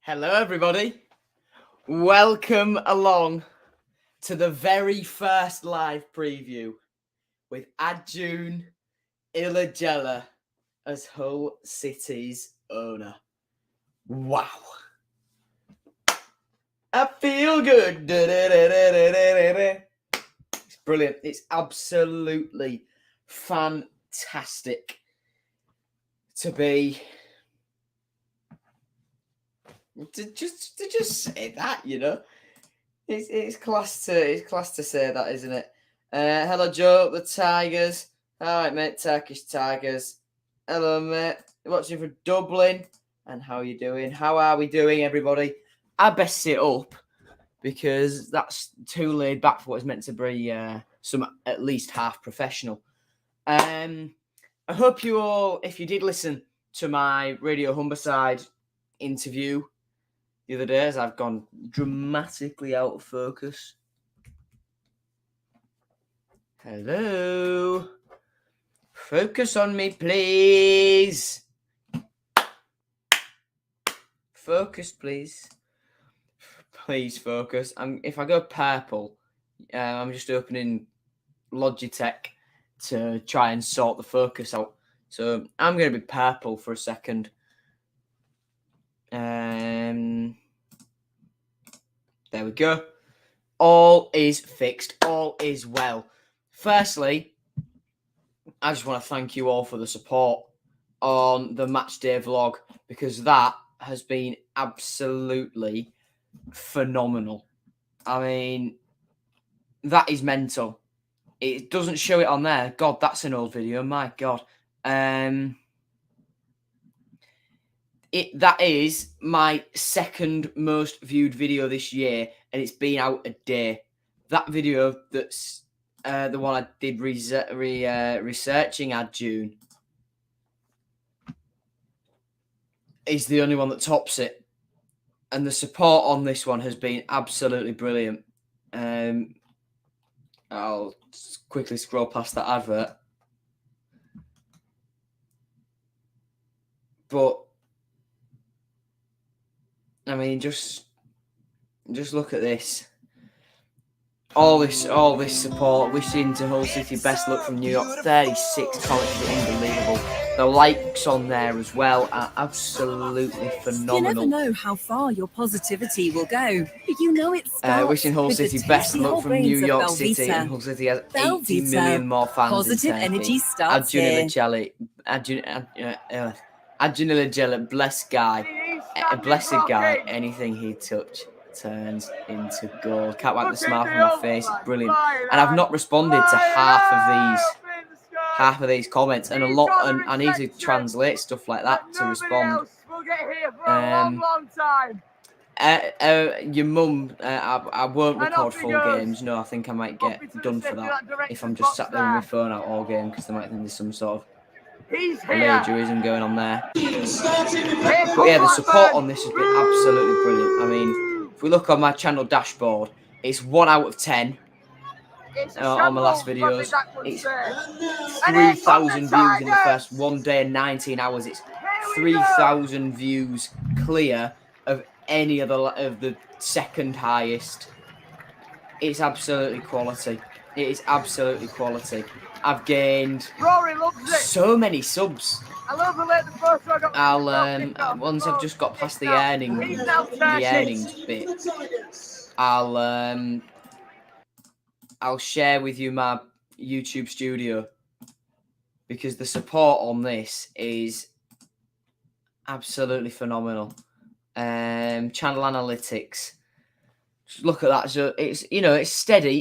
Hello, everybody. Welcome along to the very first live preview with Adjun Ilagella as Hull City's owner. Wow. I feel good. It's brilliant. It's absolutely fantastic to be... To just say that, you know. It's class to say that, isn't it? Hello, Joe, the Tigers. All right, mate, Turkish Tigers. Hello, mate. Watching from Dublin. And how are you doing? How are we doing, everybody? I best sit up because that's too laid back for what is meant to be some at least half professional. I hope you all, if you did listen to my Radio Humberside interview the other day, as I've gone dramatically out of focus. Hello. Focus on me, please. Focus, please. Please focus. If I go purple, I'm just opening Logitech to try and sort the focus out. So I'm going to be purple for a second. There we go. All is fixed. All is well. Firstly, I just want to thank you all for the support on the Matchday vlog, because that has been absolutely phenomenal. I mean, that is mental. It doesn't show it on there. God, that's an old video. My God. That is my second most viewed video this year, and it's been out a day. That video, that's the one I did researching Adjun, is the only one that tops it. And the support on this one has been absolutely brilliant. I'll quickly scroll past that advert. But I mean, just look at this. All this support. Wishing to Hull City best luck from New York. 36 comments are unbelievable. The likes on there as well are absolutely phenomenal. You never know how far your positivity will go, but you know it starts wishing Hull City best luck from New York City, and Hull City has 80 million more fans. Positive energy starts here. Adjun, blessed guy, a blessed guy. Anything he touches turns into gold. Can't wipe the smile from my face. It's brilliant. And I've not responded to half of these comments, and a lot. And I need to translate stuff like that to respond. Your mum, I won't record full games. No, I think I might get done for that if I'm just sat there with my phone out all game, because they might think there's some sort of plagiarism going on there. But yeah, the support on this has been absolutely brilliant. I mean, if we look on my channel dashboard, it's 1 out of 10 on my last videos. It's 3,000 views in the first 1 day and 19 hours. It's 3,000 views clear of any of the second highest. It's absolutely quality. It is absolutely quality. I've gained so many subs. I'll once I've just got past the earnings bit, I'll share with you my YouTube studio, because the support on this is absolutely phenomenal. Channel analytics, just look at that. So it's, you know, it's steady.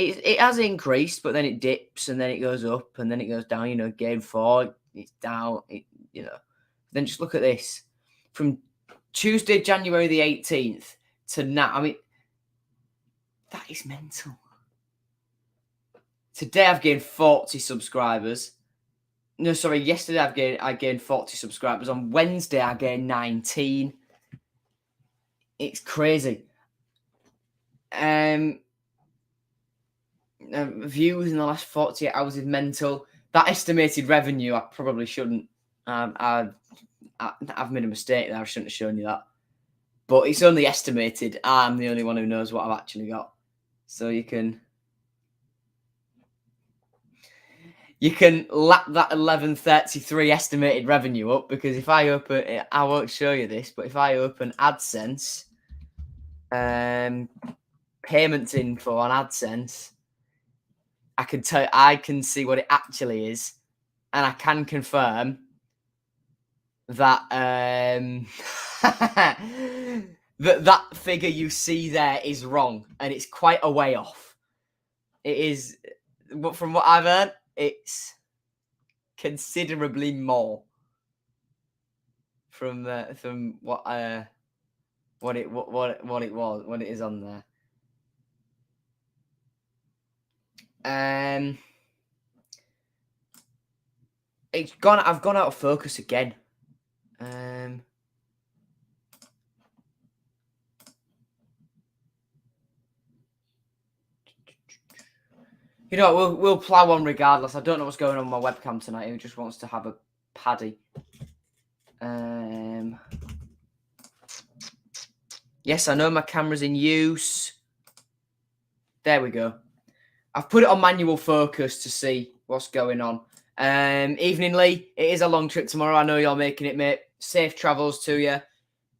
It has increased, but then it dips, and then it goes up, and then it goes down. You know, game 4, it's down. You know, then just look at this from Tuesday, January the 18th to now. I mean, that is mental. Today I've gained 40 subscribers. No, sorry, yesterday I gained 40 subscribers. On Wednesday I gained 19. It's crazy. Views in the last 48 hours is mental. That estimated revenue, I probably shouldn't I've made a mistake there. I shouldn't have shown you that. But it's only estimated. I'm the only one who knows what I've actually got. So you can lap that 1133 estimated revenue up, because if I open it, I won't show you this, but if I open AdSense, payments info on AdSense, I can see what it actually is, and I can confirm that that figure you see there is wrong, and it's quite a way off. It is, but from what I've heard, it's considerably more from what it was, when it is on there. It's gone. I've gone out of focus again. You know, we'll plow on regardless. I don't know what's going on with my webcam tonight. Who just wants to have a paddy? Yes, I know my camera's in use. There we go. I've put it on manual focus to see what's going on. Evening, Lee. It is a long trip tomorrow. I know you're making it, mate. Safe travels to you.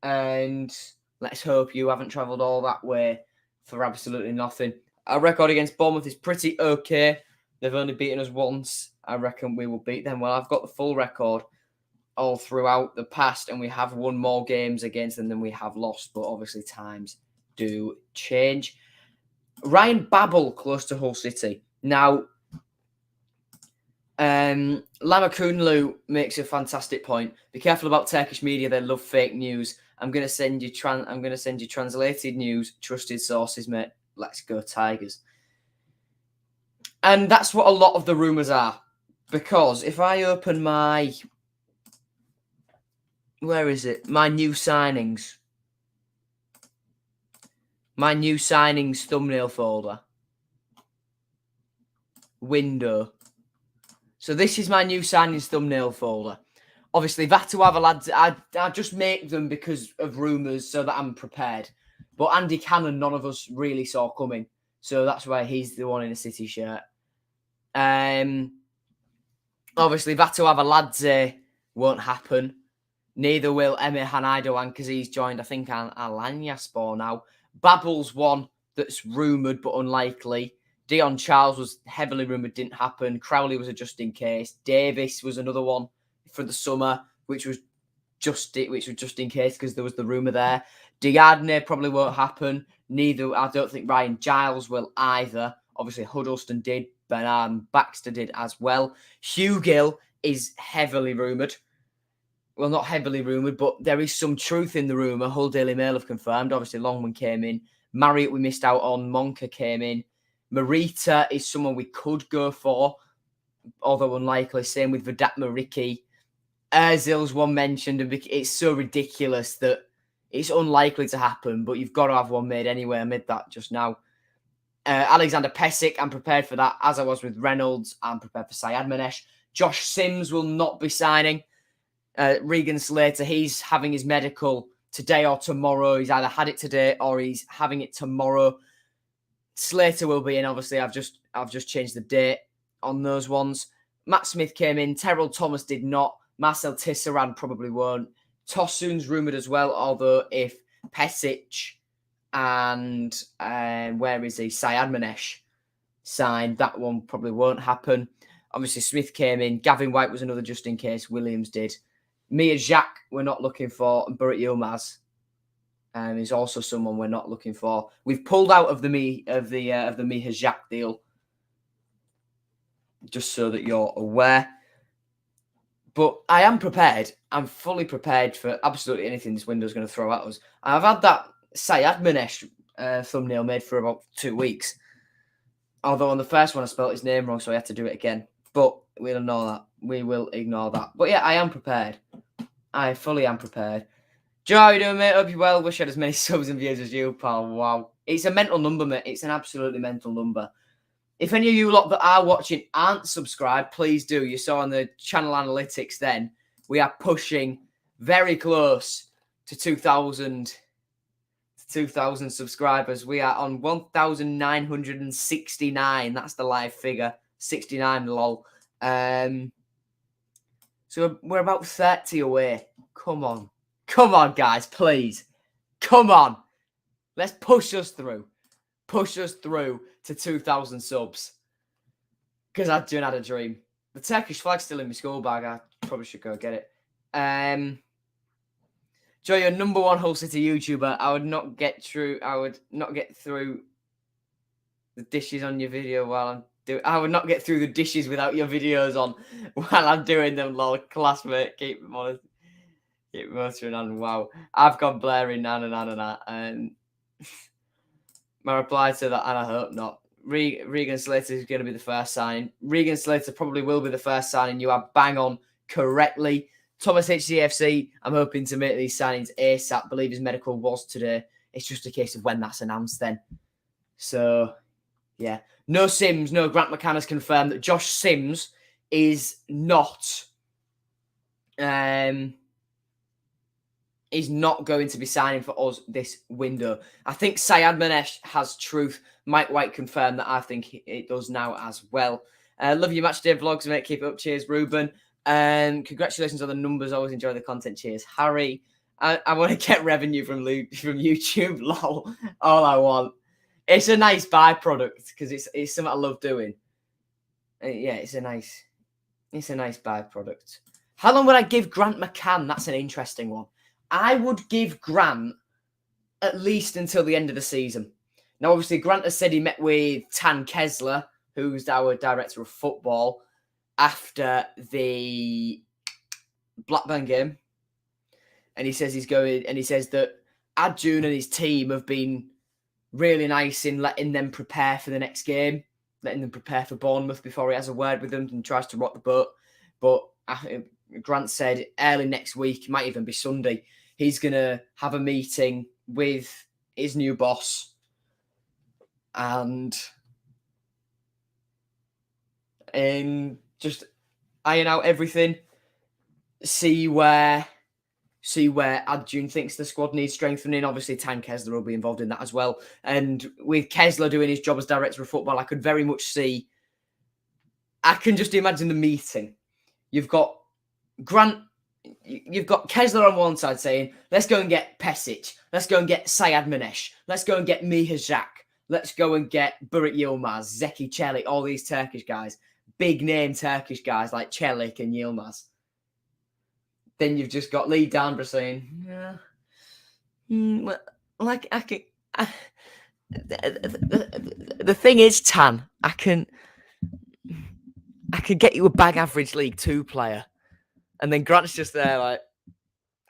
And let's hope you haven't travelled all that way for absolutely nothing. Our record against Bournemouth is pretty okay. They've only beaten us once. I reckon we will beat them. Well, I've got the full record all throughout the past, and we have won more games against them than we have lost. But obviously, times do change. Ryan Babel close to Hull City. Now, Lama Kunlu makes a fantastic point. Be careful about Turkish media; they love fake news. I'm going to send you translated news, trusted sources, mate. Let's go Tigers. And that's what a lot of the rumours are. Because if I open my... Where is it? My new signings. My new signings thumbnail folder. Window. So this is my new signings thumbnail folder. Obviously, Vatuava lads, I just make them because of rumours so that I'm prepared. But Andy Cannon, none of us really saw coming. So that's why he's the one in a City shirt. Obviously, Vatuava lads won't happen. Neither will Emir Hanaidoan, because he's joined, I think, Alanyaspor now. Babel's one that's rumoured but unlikely. Dion Charles was heavily rumoured, didn't happen. Crowley was a just in case. Davis was another one for the summer, which was just in case because there was the rumour there. Diadne probably won't happen. Neither, I don't think Ryan Giles will either. Obviously, Huddleston did. Baxter did as well. Hugh Gill is heavily rumoured. Well, not heavily rumoured, but there is some truth in the rumour. Hull Daily Mail have confirmed. Obviously, Longman came in. Marriott we missed out on. Monka came in. Marita is someone we could go for, although unlikely. Same with Vedat Mariki. Ozil's one mentioned, and it's so ridiculous that it's unlikely to happen, but you've got to have one made anyway. I made that just now. Alexander Pesic, I'm prepared for that, as I was with Reynolds. I'm prepared for Syed Manesh. Josh Sims will not be signing. Regan Slater, he's having his medical today or tomorrow. He's either had it today or he's having it tomorrow. Slater will be in, obviously. I've just changed the date on those ones. Matt Smith came in. Terrell Thomas did not. Marcel Tisserand probably won't. Tosun's rumoured as well, although if Pesic and where is he? Syed Manesh signed, that one probably won't happen. Obviously, Smith came in. Gavin White was another just in case. Williams did. Mia Jacques, we're not looking for. And Burrit Yilmaz is also someone we're not looking for. We've pulled out of the Mia Jacques deal, just so that you're aware. But I am prepared. I'm fully prepared for absolutely anything this window's going to throw at us. I've had that Syed Manesh thumbnail made for about 2 weeks. Although on the first one I spelled his name wrong, so I had to do it again. But we'll ignore that. We will ignore that. But yeah, I am prepared. I fully am prepared. Joe, how you doing, mate? Hope you're well. Wish I had as many subs and views as you, pal. Wow. It's a mental number, mate. It's an absolutely mental number. If any of you lot that are watching aren't subscribed, please do. You saw on the channel analytics then, we are pushing very close to 2,000 subscribers. We are on 1,969. That's the live figure. 69, lol. So we're about 30 away. Come on. Come on, guys, please. Come on. Let's push us through. Push us through to 2,000 subs. Because I do had a dream. The Turkish flag's still in my school bag. I probably should go get it. Joe, you're number one Hull City YouTuber. I would not get through the dishes on your video while I'm doing. I would not get through the dishes without your videos on while I'm doing them. Lol, classmate, keep motoring on. Wow, I've gone blaring na. And my reply to that, and I hope not. Regan Slater is going to be the first signing. Regan Slater probably will be the first signing. You are bang on correctly. Thomas HCFC, I'm hoping to make these signings ASAP. Believe his medical was today. It's just a case of when that's announced then. So, yeah. No Sims, no Grant McCann has confirmed that Josh Sims is not going to be signing for us this window. I think Syed Manesh has truth. Mike White confirmed that. I think it does now as well. Love your Matchday vlogs, mate. Keep it up. Cheers, Ruben. Congratulations on the numbers. Always enjoy the content. Cheers, Harry. I want to get revenue from YouTube. Lol. All I want. It's a nice byproduct because it's something I love doing. Yeah, it's a nice byproduct. How long would I give Grant McCann? That's an interesting one. I would give Grant at least until the end of the season. Now, obviously, Grant has said he met with Tan Kessler, who's our director of football, after the Blackburn game. And he says he's going, and he says that Adjun and his team have been really nice in letting them prepare for the next game, letting them prepare for Bournemouth before he has a word with them and tries to rock the boat. But Grant said early next week, might even be Sunday, he's going to have a meeting with his new boss and just iron out everything, see where Adjun thinks the squad needs strengthening. Obviously, Tan Kessler will be involved in that as well. And with Kessler doing his job as director of football, I could very much see, I can just imagine the meeting. You've got Grant, you've got Kessler on one side saying, let's go and get Pesic. Let's go and get Syed Manesh. Let's go and get Mihajak. Let's go and get Burak Yilmaz, Zeki Çelik, all these Turkish guys. Big name Turkish guys like Çelik and Yilmaz. Then you've just got Lee Danborough saying, like I can. The thing is, Tan, I can get you a bag average League 2 player. And then Grant's just there like,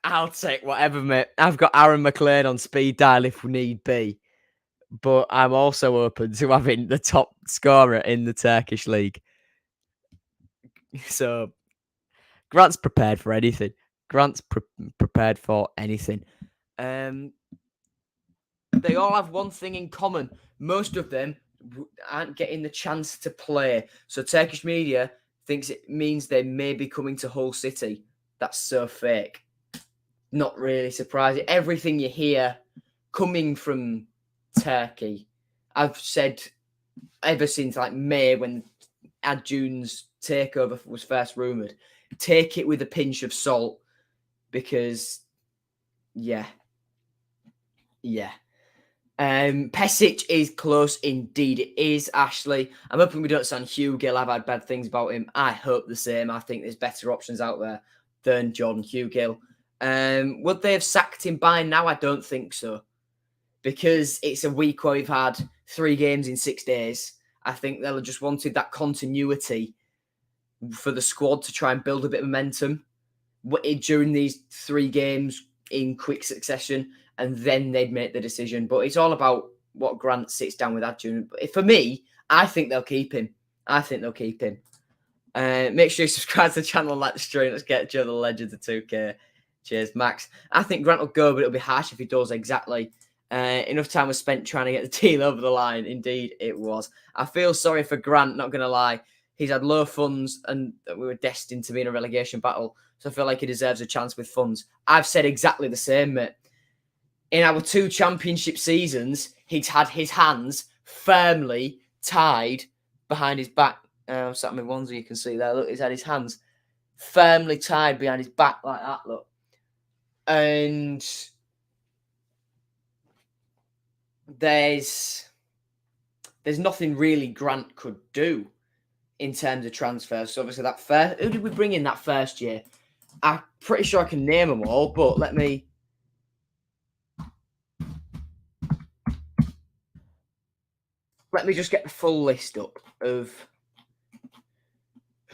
I'll take whatever, mate. I've got Aaron McLean on speed dial if need be. But I'm also open to having the top scorer in the Turkish league. So Grant's prepared for anything. Grant's prepared for anything. They all have one thing in common. Most of them aren't getting the chance to play. So Turkish media thinks it means they may be coming to Hull City. That's so fake. Not really surprising. Everything you hear coming from Turkey, I've said ever since like May when Adjun's takeover was first rumoured, take it with a pinch of salt because, yeah. Pesic is close indeed. It is, Ashley. I'm hoping we don't sign Hugh Gill. I've had bad things about him. I hope the same. I think there's better options out there than Jordan Hugill. Would they have sacked him by now? I don't think so. Because it's a week where we've had 3 games in 6 days. I think they'll have just wanted that continuity for the squad to try and build a bit of momentum during these 3 games in quick succession, and then they'd make the decision. But it's all about what Grant sits down with Adjun. For me, I think they'll keep him. Make sure you subscribe to the channel and like the stream. Let's get Joe the Legend to 2K. Cheers, Max. I think Grant will go, but it'll be harsh if he does. Exactly. Enough time was spent trying to get the deal over the line. Indeed, it was. I feel sorry for Grant, not going to lie. He's had low funds and we were destined to be in a relegation battle. So I feel like he deserves a chance with funds. I've said exactly the same, mate. In our 2 championship seasons, he's had his hands firmly tied behind his back. I'm sat in my onesie, you can see there. Look, he's had his hands firmly tied behind his back like that, look. And there's nothing really Grant could do in terms of transfers. So obviously who did we bring in that first year? I'm pretty sure I can name them all, but let me just get the full list up of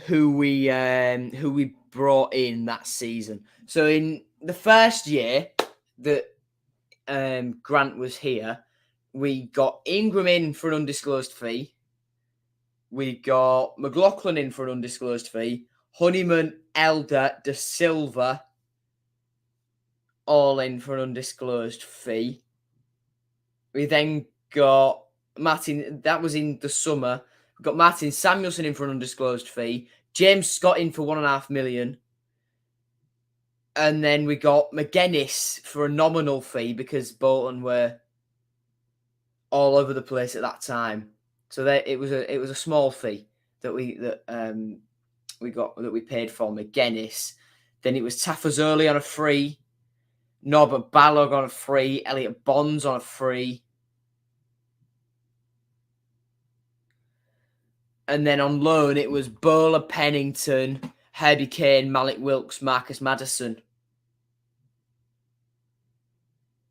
who we brought in that season. So in the first year that Grant was here, we got Ingram in for an undisclosed fee. We got McLaughlin in for an undisclosed fee. Honeyman, Elder, De Silva, all in for an undisclosed fee. We then got Martin, that was in the summer. We got Martin Samuelson in for an undisclosed fee. James Scott in for $1.5 million. And then we got McGuinness for a nominal fee because Bolton were all over the place at that time. So it was a small fee that we paid for McGuinness. Then it was Tafazoli on a free, Norbert Ballog on a free, Elliot Bonds on a free. And then on loan, it was Bowler, Pennington, Herbie Kane, Malik Wilkes, Marcus Maddison.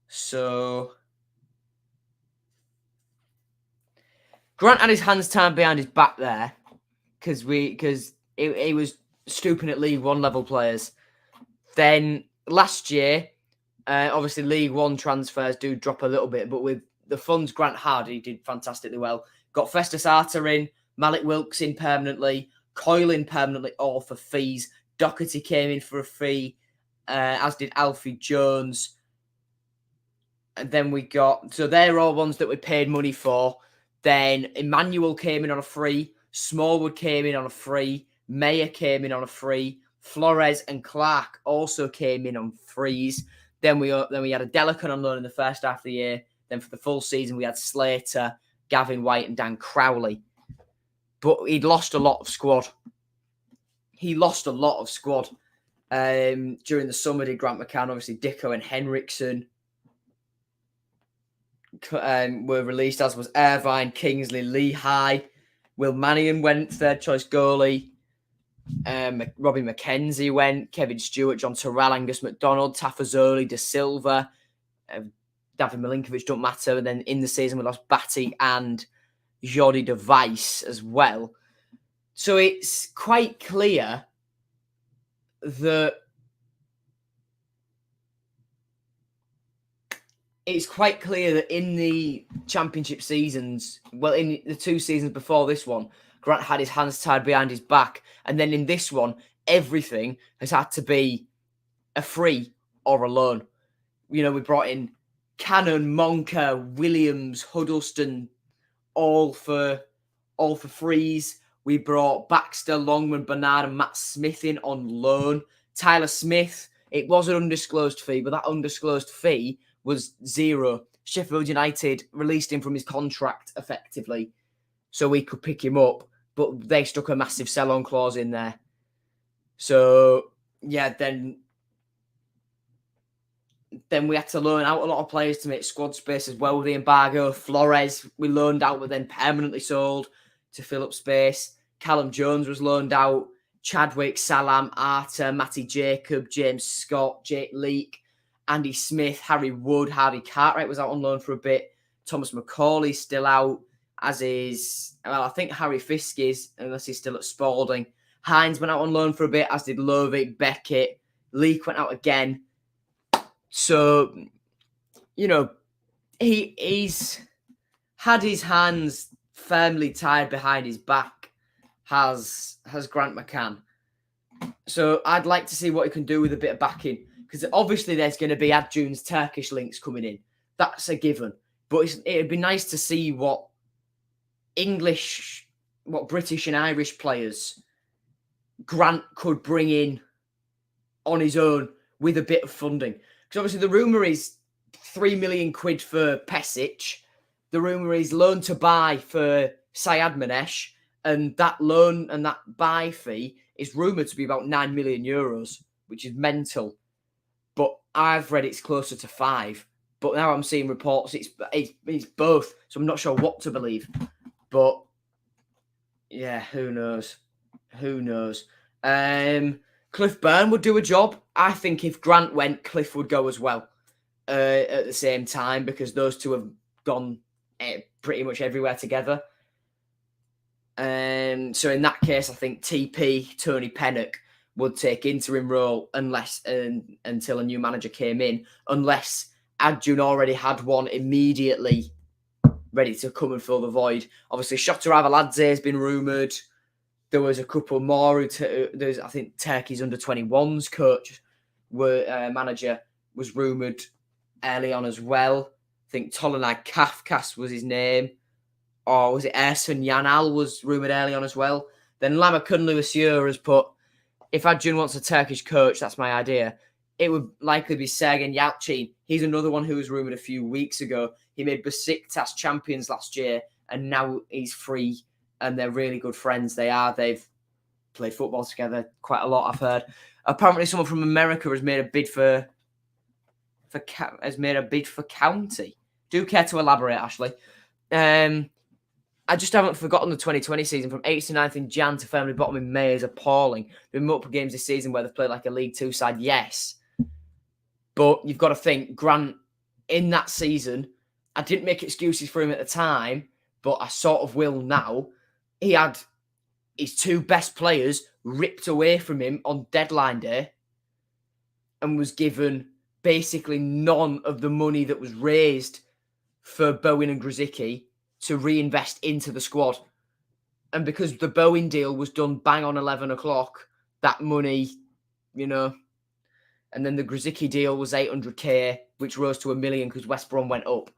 So Grant had his hands tied behind his back there because he was stooping at League One level players. Then last year, obviously League One transfers do drop a little bit, but with the funds Grant had, he did fantastically well. Got Festus Arter in, Malik Wilkes in permanently, Coyle in permanently, all for fees. Doherty came in for a fee, as did Alfie Jones. And then so they're all ones that we paid money for. Then Emmanuel came in on a free, Smallwood came in on a free, Mayer came in on a free, Flores and Clark also came in on frees. Then we had a Delican on loan in the first half of the year. Then for the full season, we had Slater, Gavin White and Dan Crowley. But he'd lost a lot of squad. During the summer, did Grant McCann, obviously Dicko and Henriksen were released, as was Irvine, Kingsley, Lehigh. Will Mannion went, third choice goalie. Robbie McKenzie went. Kevin Stewart, John Terrell, Angus McDonald, Tafazoli, De Silva, David Milinkovic, don't matter. And then in the season, we lost Batty and Jordi de Weiss as well. So it's quite clear that in the championship seasons, well, in the 2 seasons before this one, Grant had his hands tied behind his back. And then in this one, everything has had to be a free or a loan. We brought in Cannon, Monka, Williams, Huddleston, all for frees. We brought Baxter, Longman, Bernard and Matt Smith in on loan. Tyler Smith, it was an undisclosed fee, but that undisclosed fee was zero. Sheffield United released him from his contract effectively so we could pick him up, but they stuck a massive sell-on clause in there. So, yeah, then we had to loan out a lot of players to make squad space as well with the embargo. Flores, we loaned out, but then permanently sold to fill up space. Callum Jones was loaned out. Chadwick, Salam, Arter, Matty Jacob, James Scott, Jake Leake, Andy Smith, Harry Wood, Harvey Cartwright was out on loan for a bit. Thomas McCauley's still out, as is, I think Harry Fisk is, unless he's still at Spalding. Hines went out on loan for a bit, as did Lovick, Beckett. Leake went out again. So, he's had his hands firmly tied behind his back, has Grant McCann. So I'd like to see what he can do with a bit of backing, because obviously there's going to be Adjun's Turkish links coming in. That's a given. But it'd be nice to see what English British and Irish players Grant could bring in on his own with a bit of funding. Because obviously the rumour is 3 million quid for Pesic. The rumour is loan to buy for Syed Manesh. And that loan and that buy fee is rumoured to be about 9 million euros, which is mental. But I've read it's closer to 5. But now I'm seeing reports it's both. So I'm not sure what to believe. But yeah, who knows? Who knows? Cliff Byrne would do a job. I think if Grant went, Cliff would go as well at the same time, because those two have gone pretty much everywhere together. So in that case, I think TP, Tony Pennock, would take interim role until a new manager came in, unless Adjun already had one immediately ready to come and fill the void. Obviously, Shota Avaladze has been rumoured. There was a couple more. There's, I think, Turkey's under-21s coach, manager, was rumoured early on as well. I think Tolunay Kafkas was his name. Or was it Ersun Yanal was rumoured early on as well. Then Lama Kunlu has put, if Adjun wants a Turkish coach, that's my idea. It would likely be Sergen Yalcin. He's another one who was rumoured a few weeks ago. He made Besiktas champions last year, and now he's free, and they're really good friends. They've played football together quite a lot, I've heard. Apparently someone from America has made a bid for county. Do care to elaborate, Ashley? I just haven't forgotten the 2020 season. From 8th to 9th in Jan to firmly bottom in May is appalling. There have been multiple games this season where they've played like a League Two side, yes. But you've got to think, Grant, in that season, I didn't make excuses for him at the time, but I sort of will now. He had his two best players ripped away from him on deadline day and was given basically none of the money that was raised for Bowen and Grzycki to reinvest into the squad. And because the Bowen deal was done bang on 11 o'clock, that money, and then the Grzycki deal was 800k, which rose to $1 million because West Brom went up.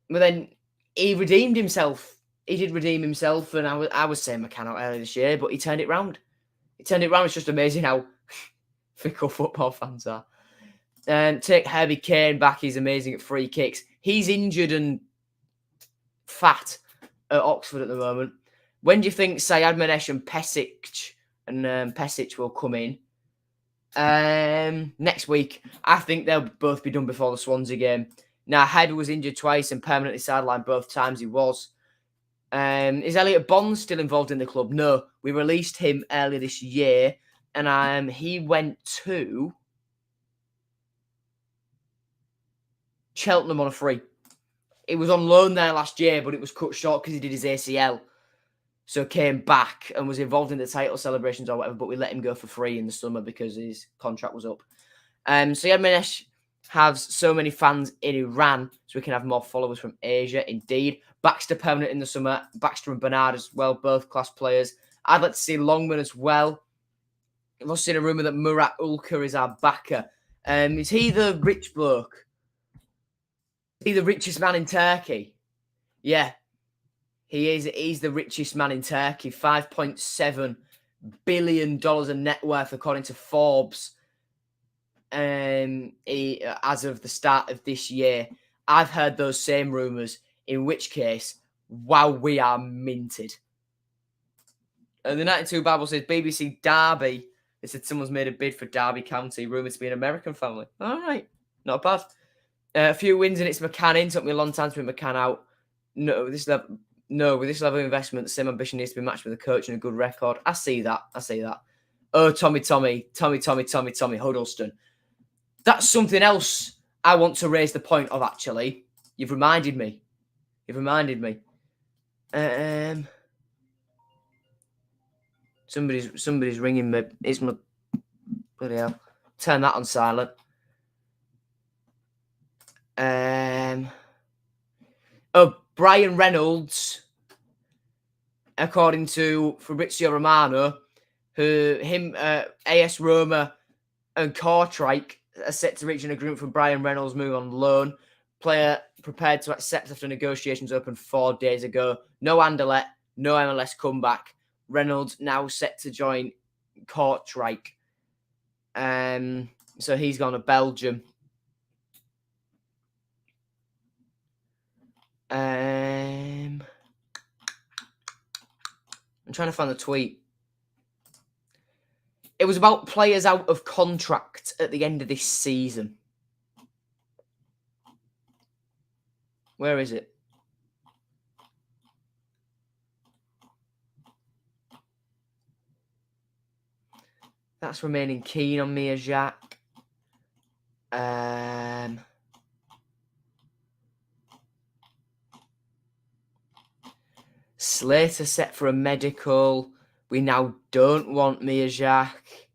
But then he redeemed himself. He did redeem himself, and I was saying McCann out earlier this year, but he turned it round. It's just amazing how fickle football fans are. Take Herbie Kane back. He's amazing at free kicks. He's injured and fat at Oxford at the moment. When do you think Syed Manesh and Pesic will come in? Next week. I think they'll both be done before the Swansea game. Now, Head was injured twice and permanently sidelined both times he was. Is Elliot Bond still involved in the club? No. We released him earlier this year, and he went to Cheltenham on a free. He was on loan there last year, but it was cut short because he did his ACL. So came back and was involved in the title celebrations or whatever, but we let him go for free in the summer because his contract was up. Syed Manesh has so many fans in Iran, so we can have more followers from Asia. Indeed. Baxter permanent in the summer. Baxter and Bernard as well, both class players. I'd like to see Longman as well. I've also seen a rumour that Murat Ulker is our backer. Is he the rich bloke? Is he the richest man in Turkey? Yeah. He is. He's the richest man in Turkey. $5.7 billion in net worth, according to Forbes. As of the start of this year, I've heard those same rumours. In which case, wow, we are minted. And the 92 Bible says BBC Derby. They said someone's made a bid for Derby County, rumoured to be an American family. All right, not bad. A few wins and it's McCann in. Took me a long time to put McCann out. With this level of investment, the same ambition needs to be matched with a coach and a good record. I see that. Oh, Tommy Huddleston. That's something else I want to raise the point of, actually. You've reminded me. Somebody's ringing me. It's my... Bloody hell. Turn that on silent. Brian Reynolds, according to Fabrizio Romano, AS Roma and Kortrijk are set to reach an agreement for Brian Reynolds' move on loan. Player prepared to accept after negotiations opened 4 days ago. No Anderlecht, No MLS comeback. Reynolds now set to join Kortrijk. So he's gone to Belgium. I'm trying to find the tweet. It was about players out of contract at the end of this season. Where is it? That's remaining keen on Mia Jacques. Slater set for a medical. We now don't want Mia Jacques.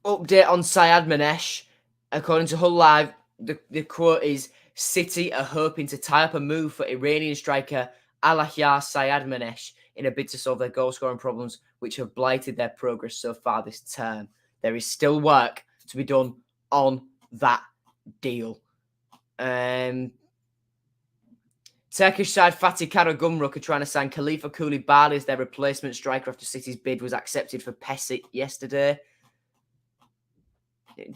Update on Syed Manesh. According to Hull Live, the quote is, City are hoping to tie up a move for Iranian striker Alahyar Syed Manesh in a bid to solve their goal-scoring problems, which have blighted their progress so far this term. There is still work to be done on that deal. Turkish side Fatih Karagümrük are trying to sign Khalifa Koulibaly as their replacement striker after City's bid was accepted for Pesic yesterday.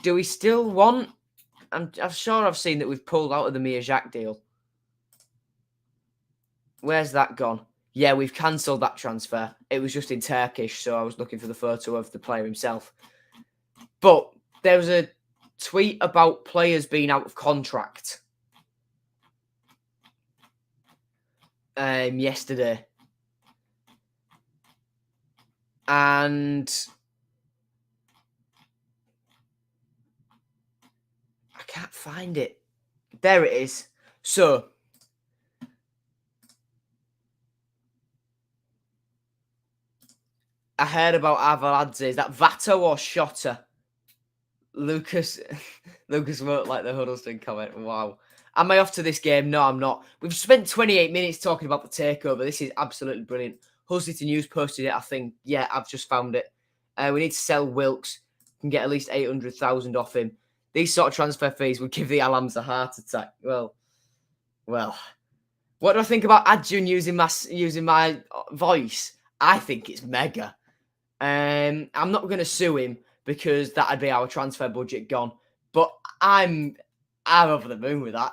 Do we still want... I'm sure I've seen that we've pulled out of the Mia Jacques deal. Where's that gone? Yeah, we've cancelled that transfer. It was just in Turkish, so I was looking for the photo of the player himself. But there was a tweet about players being out of contract yesterday. And I can't find it. There it is. So I heard about Avaladze. Is that Vato or Shotta? Lucas won't like the Huddleston comment. Wow. Am I off to this game? No, I'm not. We've spent 28 minutes talking about the takeover. This is absolutely brilliant. Hull City News posted it, I think. Yeah, I've just found it. We need to sell Wilkes. Can get at least 800,000 off him. These sort of transfer fees would give the Alams a heart attack. Well. What do I think about Adjun using my voice? I think it's mega. I'm not going to sue him because that'd be our transfer budget gone. But I'm over the moon with that.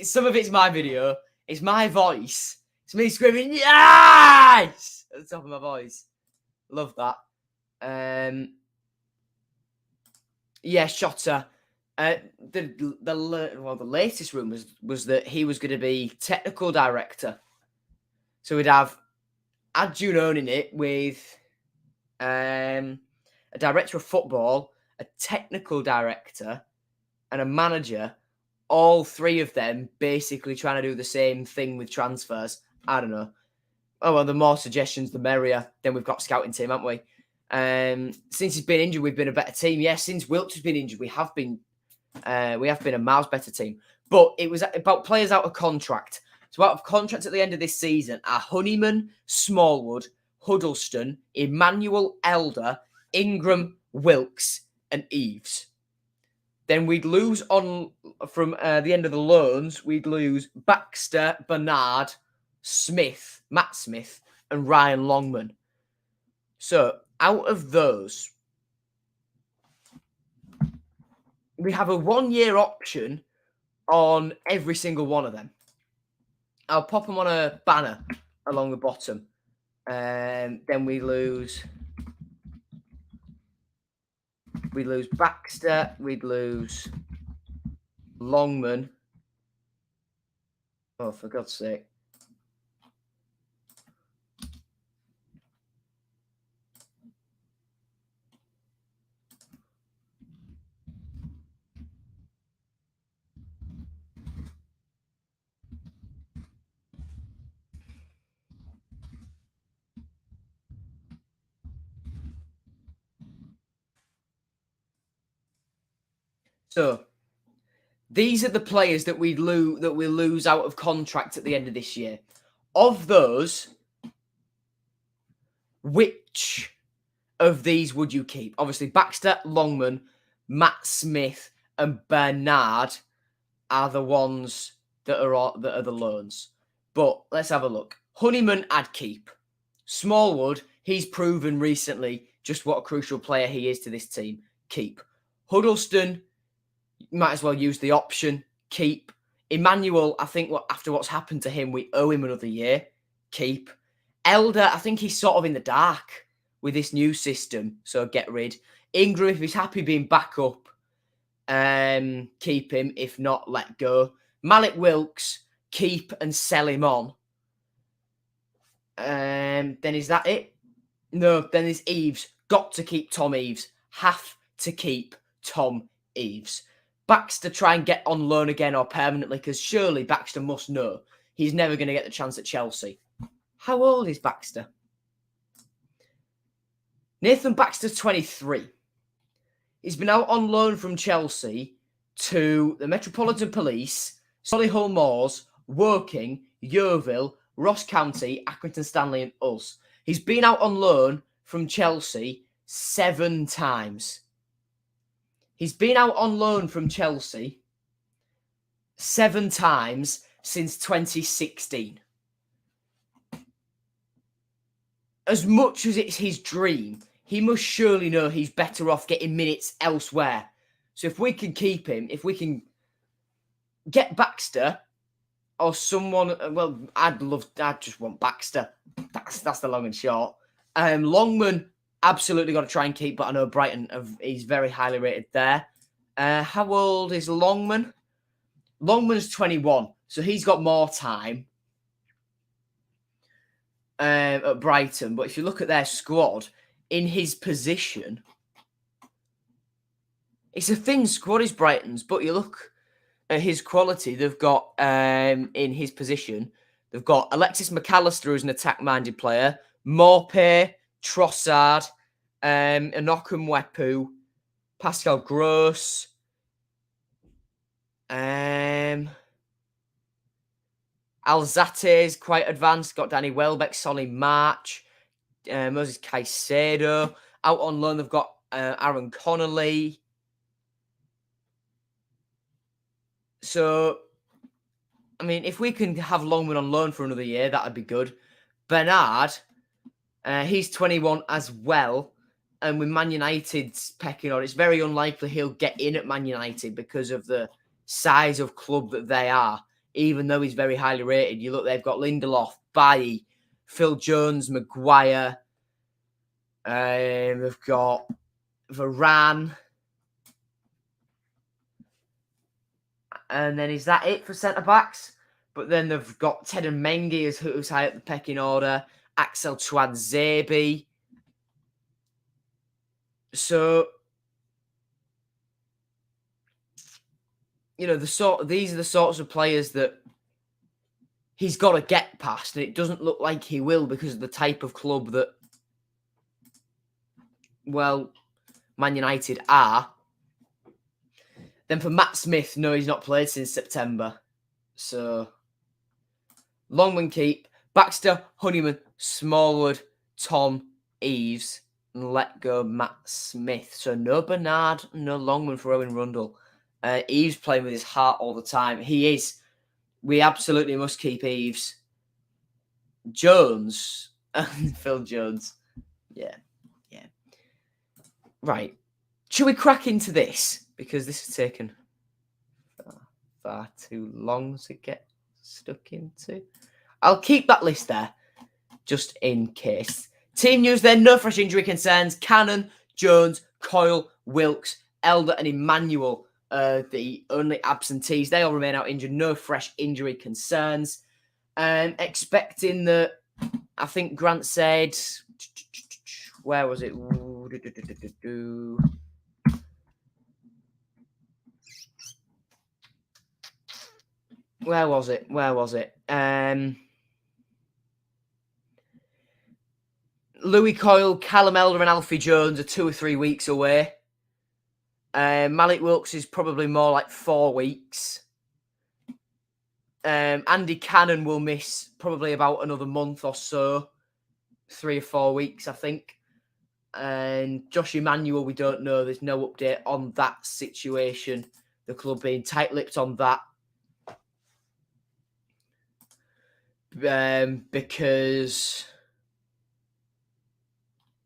Some of it's my video. It's my voice. It's me screaming, yes! At the top of my voice. Love that. Yeah, Shotta. The latest rumours was that he was going to be technical director. So we'd have Adjun owning it with a director of football, a technical director, and a manager. All three of them basically trying to do the same thing with transfers. I don't know. Oh, well, the more suggestions, the merrier. Then we've got scouting team, haven't we? Since he's been injured, we've been a better team. Yes, since Wilkes has been injured, we have been a miles better team. But it was about players out of contract. So out of contract at the end of this season are Honeyman, Smallwood, Huddleston, Emmanuel Elder, Ingram, Wilkes, and Eves. Then we'd lose on from the end of the loans. We'd lose Baxter, Bernard, Smith, Matt Smith, and Ryan Longman. So out of those, we have a 1-year option on every single one of them. I'll pop them on a banner along the bottom. Then we lose Baxter. We'd lose Longman. Oh, for God's sake. So these are the players that we'll lose out of contract at the end of this year. Of those, which of these would you keep? Obviously, Baxter, Longman, Matt Smith, and Bernard are the ones that are the loans. But let's have a look. Honeyman, I'd keep. Smallwood, he's proven recently just what a crucial player he is to this team. Keep. Huddleston, might as well use the option. Keep. Emmanuel, I think after what's happened to him, we owe him another year. Keep. Elder, I think he's sort of in the dark with this new system, so get rid. Ingram, if he's happy being back up, keep him. If not, let go. Malik Wilks, keep and sell him on. Then is that it? No, then there's Eves. Got to keep Tom Eves. Have to keep Tom Eves. Baxter try and get on loan again or permanently, because surely Baxter must know he's never going to get the chance at Chelsea. How old is Baxter? Nathan Baxter's 23. He's been out on loan from Chelsea to the Metropolitan Police, Solihull Moors, Woking, Yeovil, Ross County, Accrington Stanley and us. He's been out on loan from Chelsea 7 times. He's been out on loan from Chelsea 7 times since 2016. As much as it's his dream, he must surely know he's better off getting minutes elsewhere. So if we can keep him, if we can get Baxter or someone, well, I just want Baxter. That's the long and short. Longman, absolutely got to try and keep, but I know Brighton, he's very highly rated there. How old is Longman? Longman's 21, so he's got more time at Brighton. But if you look at their squad, in his position, it's a thin squad, is Brighton's, but you look at his quality, they've got, in his position, they've got Alexis McAllister, who's an attack-minded player, Maupay, Trossard, Enokumwepu, Pascal Gross, Alzate is quite advanced, got Danny Welbeck, Solly March, Moses Caicedo. Out on loan, they've got Aaron Connolly. So, I mean, if we can have Longman on loan for another year, that'd be good. Bernard, he's 21 as well. And with Man United's pecking order, it's very unlikely he'll get in at Man United because of the size of club that they are, even though he's very highly rated. You look, they've got Lindelof, Bailly, Phil Jones, Maguire. They've got Varane. And then is that it for centre-backs? But then they've got Ted and Mengi who's high up the pecking order. Axel Tuanzebe. So, you know, these are the sorts of players that he's got to get past. And it doesn't look like he will because of the type of club that, well, Man United are. Then for Matt Smith, no, he's not played since September. So, Longman keep. Baxter, Honeyman, Smallwood, Tom, Eves, and let go Matt Smith. So no Bernard, no Longman for Owen Rundle. Eves playing with his heart all the time. He is. We absolutely must keep Eves. Jones. Phil Jones. Yeah. Right. Should we crack into this? Because this has taken far too long to get stuck into. I'll keep that list there, just in case. Team news then, no fresh injury concerns. Cannon, Jones, Coyle, Wilkes, Elder and Emmanuel, the only absentees. They all remain out injured. No fresh injury concerns. Expecting that, I think Grant said, where was it? Where was it? Louis Coyle, Callum Elder and Alfie Jones are 2 or 3 weeks away. Malik Wilkes is probably more like 4 weeks. Andy Cannon will miss probably about another month or so. 3 or 4 weeks, I think. And Josh Emmanuel, we don't know. There's no update on that situation the club being tight-lipped on that. Because,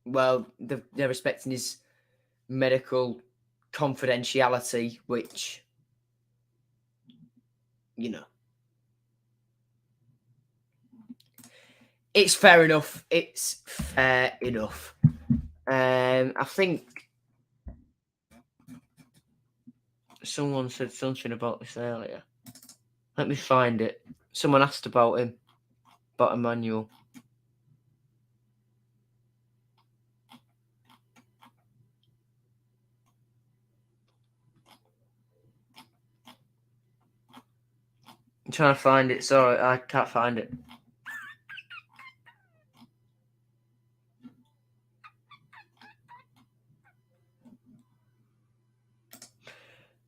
well, they're respecting his medical confidentiality, which, you know, it's fair enough. It's fair enough. I think someone said something about this earlier. Let me find it. Someone asked about him, about Emmanuel. I'm trying to find it. Sorry, I can't find it.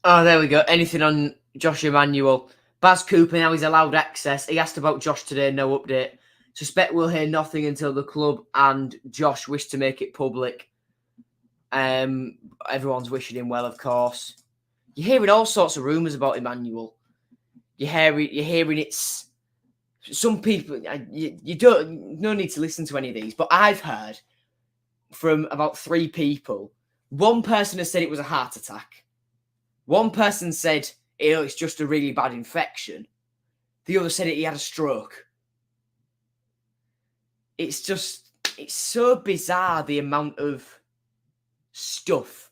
Oh, there we go. Anything on Josh Emmanuel? Baz Cooper, now he's allowed access. He asked about Josh today, no update. Suspect we'll hear nothing until the club and Josh wish to make it public. Everyone's wishing him well, of course. You're hearing all sorts of rumours about Emmanuel. You're hearing it's some people. You don't no need to listen to any of these, but I've heard from about 3 people. One person has said it was a heart attack. One person said, it's just a really bad infection. The other said he had a stroke. It's so bizarre, the amount of stuff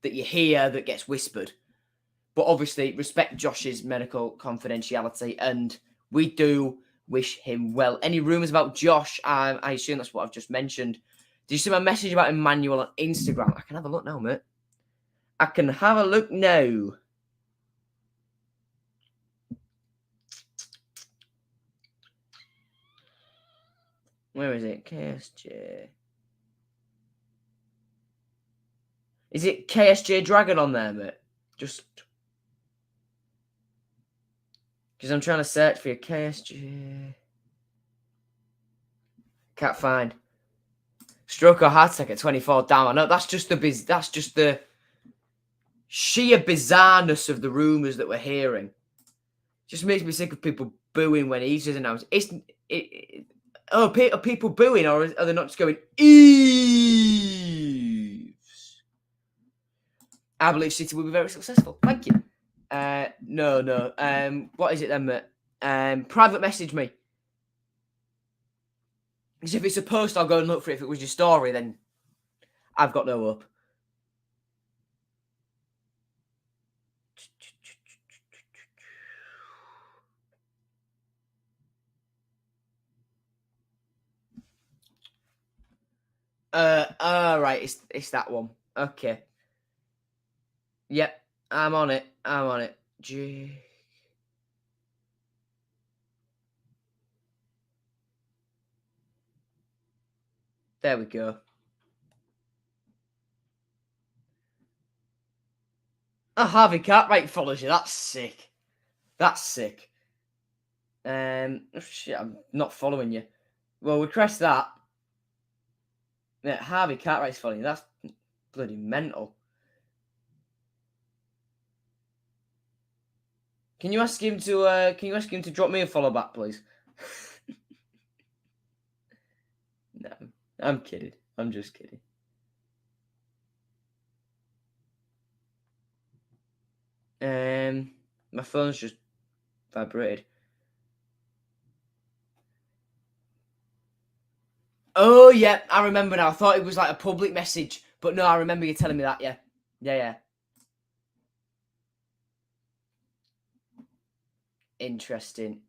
that you hear that gets whispered. But obviously, respect Josh's medical confidentiality, and we do wish him well. Any rumours about Josh? I assume that's what I've just mentioned. Did you see my message about Emmanuel on Instagram? I can have a look now, mate. I can have a look now. Where is it? KSJ. Is it KSJ Dragon on there, mate? Just because I'm trying to search for your KSJ. Can't find. Stroke or heart attack at 24 down. I know that's just the sheer bizarreness of the rumours that we're hearing. Just makes me sick of people booing when he's announced. Are people booing, or are they not just going, Eves? I believe City will be very successful. Thank you. No. What is it then, mate? Private message me. Because if it's a post, I'll go and look for it. If it was your story, then I've got no hope. Right, it's that one. Okay. Yep, I'm on it. There we go. Oh, Harvey Cartwright follows you. That's sick. Shit, I'm not following you. Well, we crest that. Yeah, Harvey Cartwright's following you. That's bloody mental. Can you ask him to drop me a follow back, please? No, I'm kidding. I'm just kidding. My phone's just vibrated. Oh yeah, I remember now. I thought it was like a public message, but no, I remember you telling me that. Yeah. Interesting.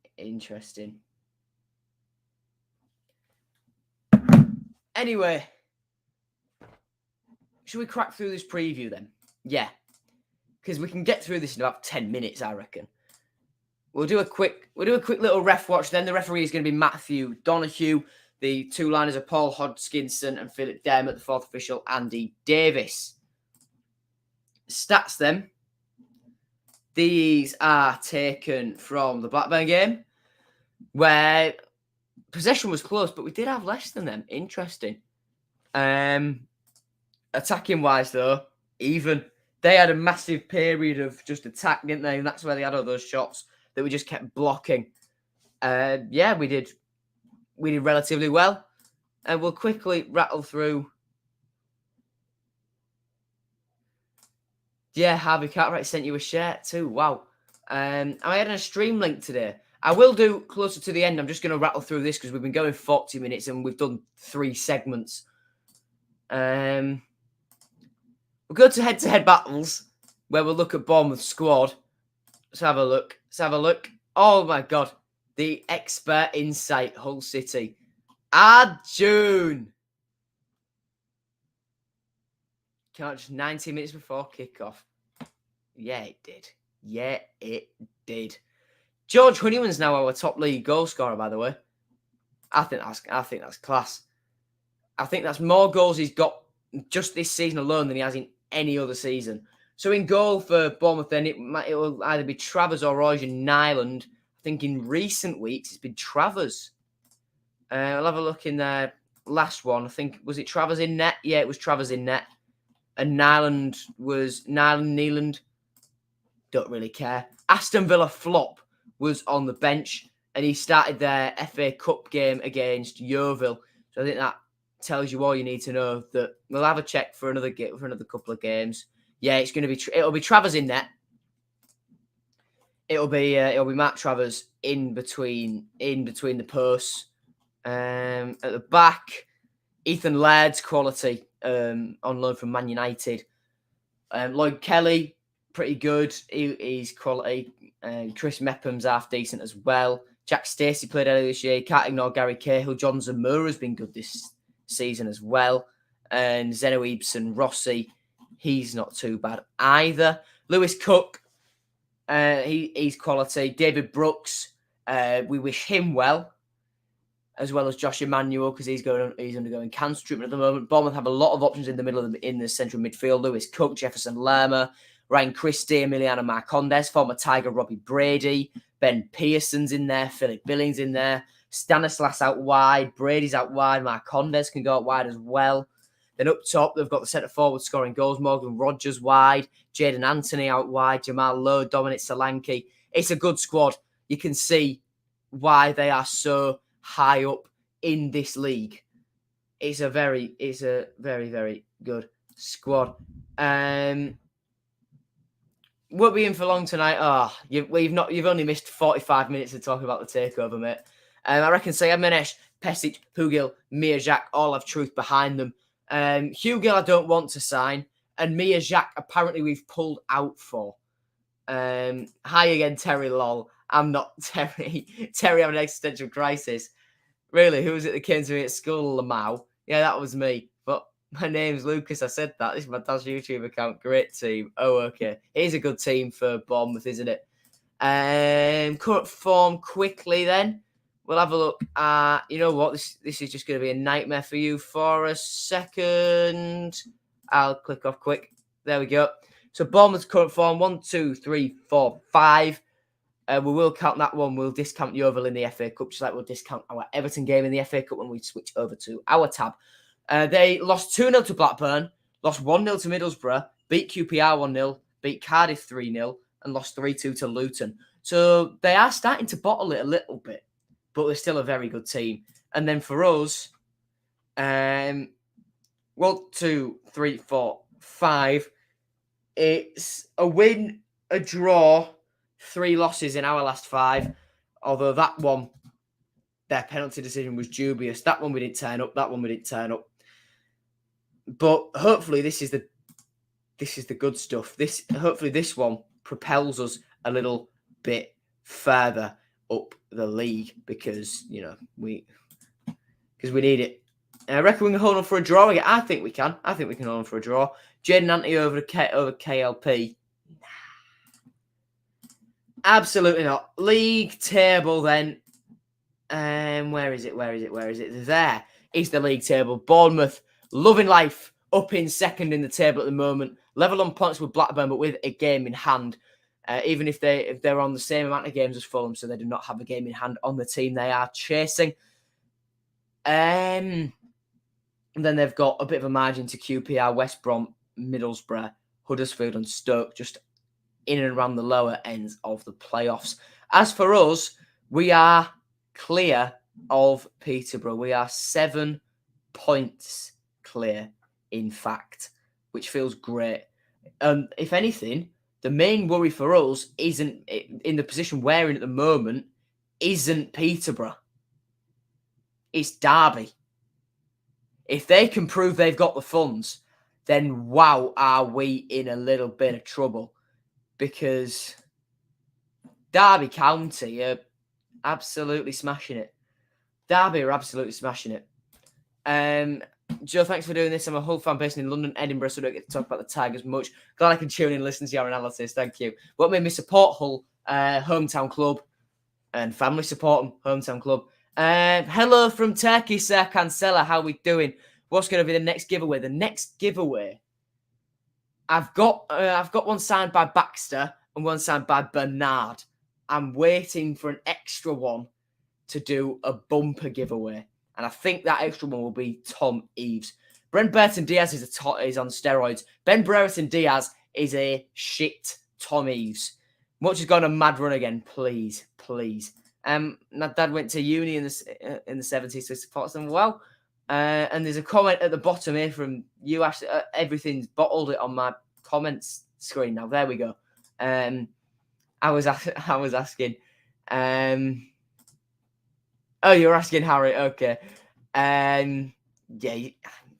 Anyway, should we crack through this preview then? Yeah, because we can get through this in about 10 minutes, I reckon. We'll do a quick little ref watch. Then the referee is going to be Matthew Donoghue. The 2 liners are Paul Hodgkinson and Philip Dermott. The 4th official, Andy Davis. Stats then. These are taken from the Blackburn game, where possession was close, but we did have less than them. Interesting. Attacking wise, though, even They had a massive period of just attack, didn't they? And that's where they had all those shots that we just kept blocking. Yeah, we did relatively well. And we'll quickly rattle through. Yeah, Harvey Cartwright sent you a shirt too. Wow. I had a stream link today. I will do closer to the end. I'm just going to rattle through this because we've been going 40 minutes and we've done 3 segments. We'll go to head-to-head battles where we'll look at Bournemouth squad. Let's have a look. Oh my God. The expert insight, Hull City. June. Just 90 minutes before kickoff. Yeah, it did. George Honeyman's now our top league goal scorer, by the way. I think that's class. I think that's more goals he's got just this season alone than he has in any other season. So in goal for Bournemouth, then it will either be Travers or Royce Nyland. I think in recent weeks it's been Travers. I'll have a look in their last one. I think, was it Travers in net? Yeah, it was Travers in net. And Nyland. Don't really care. Aston Villa flop was on the bench and he started their FA Cup game against Yeovil. So I think that tells you all you need to know. That we'll have a check for another couple of games. Yeah, it's going to be. It'll be Travers in net. It'll be Matt Travers in between the posts. At the back, Ethan Laird's quality on loan from Man United. Lloyd Kelly, pretty good. He's quality. Chris Mepham's half decent as well. Jack Stacey played earlier this year. Can't ignore Gary Cahill. John Zamura's been good this season as well. And Zeno Ibsen Rossi, he's not too bad either. Lewis Cook, he's quality. David Brooks, we wish him well as Josh Emmanuel because he's undergoing cancer treatment at the moment. Bournemouth have a lot of options in the middle in the central midfield. Lewis Cook, Jefferson Lerma, Ryan Christie, Emiliano Marcondes, former Tiger Robbie Brady, Ben Pearson's in there, Philip Billings in there, Stanislas out wide, Brady's out wide, Marcondes can go out wide as well. Then up top, they've got the centre forward scoring goals, Morgan Rogers wide, Jaden Anthony out wide, Jamal Lowe, Dominic Solanke. It's a good squad. You can see why they are so high up in this league. It's a very, very good squad. Won't be in for long tonight. You've only missed 45 minutes to talk about the takeover, mate. I reckon Sayamanesh, Pesic, Hugil, Mia Jacques all have truth behind them. Hugil I don't want to sign, and Mia Jacques apparently we've pulled out for. Hi again, Terry lol. I'm not Terry. Terry having an existential crisis. Really, who was it that came to me at school, Lamau? Yeah, that was me. But my name's Lucas. I said that. This is my dad's YouTube account. Great team. Oh, okay. It is a good team for Bournemouth, isn't it? Current form quickly then. We'll have a look at, you know what, this is just going to be a nightmare for you for a second. I'll click off quick. There we go. So Bournemouth's current form, 1, 2, 3, 4, 5. We will count that one. We'll discount Yeovil in the FA Cup, just like we'll discount our Everton game in the FA Cup when we switch over to our tab. They lost 2-0 to Blackburn, lost 1-0 to Middlesbrough, beat QPR 1-0, beat Cardiff 3-0, and lost 3-2 to Luton. So they are starting to bottle it a little bit, but they're still a very good team. And then for us, 1, 2, 3, 4, 5. It's a win, a draw, 3 losses in our last 5. Although that one, their penalty decision was dubious. That one we didn't turn up. That one we didn't turn up. But hopefully this is the good stuff. Hopefully this one propels us a little bit further up the league because we need it. And I reckon we can hold on for a draw again. I think we can. I think we can hold on for a draw. Jaden Ante over KLP. Nah. Absolutely not. League table then. Where is it? There is the league table. Bournemouth, loving life, up in second in the table at the moment. Level on points with Blackburn, but with a game in hand. Even if they're on the same amount of games as Fulham, so they do not have a game in hand on the team they are chasing. And then they've got a bit of a margin to QPR, West Brom, Middlesbrough, Huddersfield and Stoke just in and around the lower ends of the playoffs. As for us, we are clear of Peterborough. We are 7 points clear, in fact, which feels great. If anything, the main worry for us isn't in the position we're in at the moment, isn't Peterborough. It's Derby. If they can prove they've got the funds, then wow, are we in a little bit of trouble. Because Derby County are absolutely smashing it. Derby are absolutely smashing it. Joe, thanks for doing this. I'm a Hull fan based in London, Edinburgh, so I don't get to talk about the Tigers much. Glad I can tune in and listen to your analysis. Thank you. What made me support Hull? Hometown club. And family support them. Hometown club. Hello from Turkey, Sir Cancella. How we doing? What's going to be the next giveaway? The next giveaway, I've got one signed by Baxter and one signed by Bernard. I'm waiting for an extra one to do a bumper giveaway. And I think that extra one will be Tom Eves. Brent Burton Diaz is on steroids. Ben Brereton Diaz is a shit Tom Eves. Much has gone a mad run again, please. My dad went to uni in the 70s, so he supports them well. And there's a comment at the bottom here from you, Ashley. Everything's bottled it on my comments screen now. There we go. I was asking. Oh, you're asking Harry. Okay. Yeah.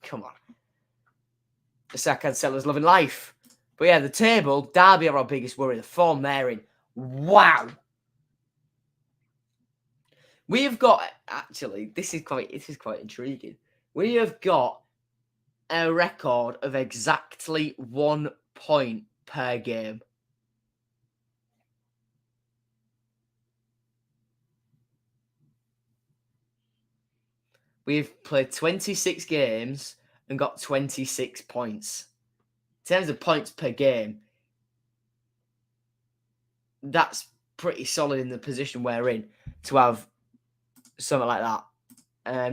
Come on. The second seller's loving life. But yeah, the table. Derby are our biggest worry. The form they're in. Wow. We have got, actually, this is quite intriguing. We have got a record of exactly 1 point per game. We've played 26 games and got 26 points. In terms of points per game, that's pretty solid in the position we're in to have something like that.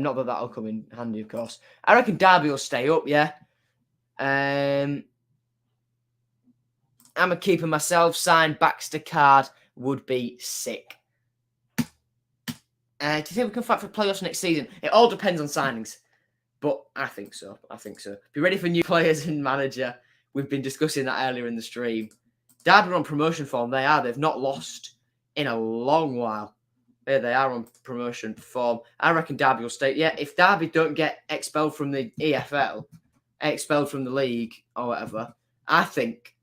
Not that that'll come in handy, of course. I reckon Derby will stay up, yeah. I'm a keeper myself. Signed Baxter card would be sick. Do you think we can fight for playoffs next season? It all depends on signings. But I think so. Be ready for new players and manager. We've been discussing that earlier in the stream. Derby are on promotion form. They are. They've not lost in a long while. There they are on promotion form. I reckon Derby will stay. Yeah, if Derby don't get expelled from the EFL, expelled from the league or whatever, I think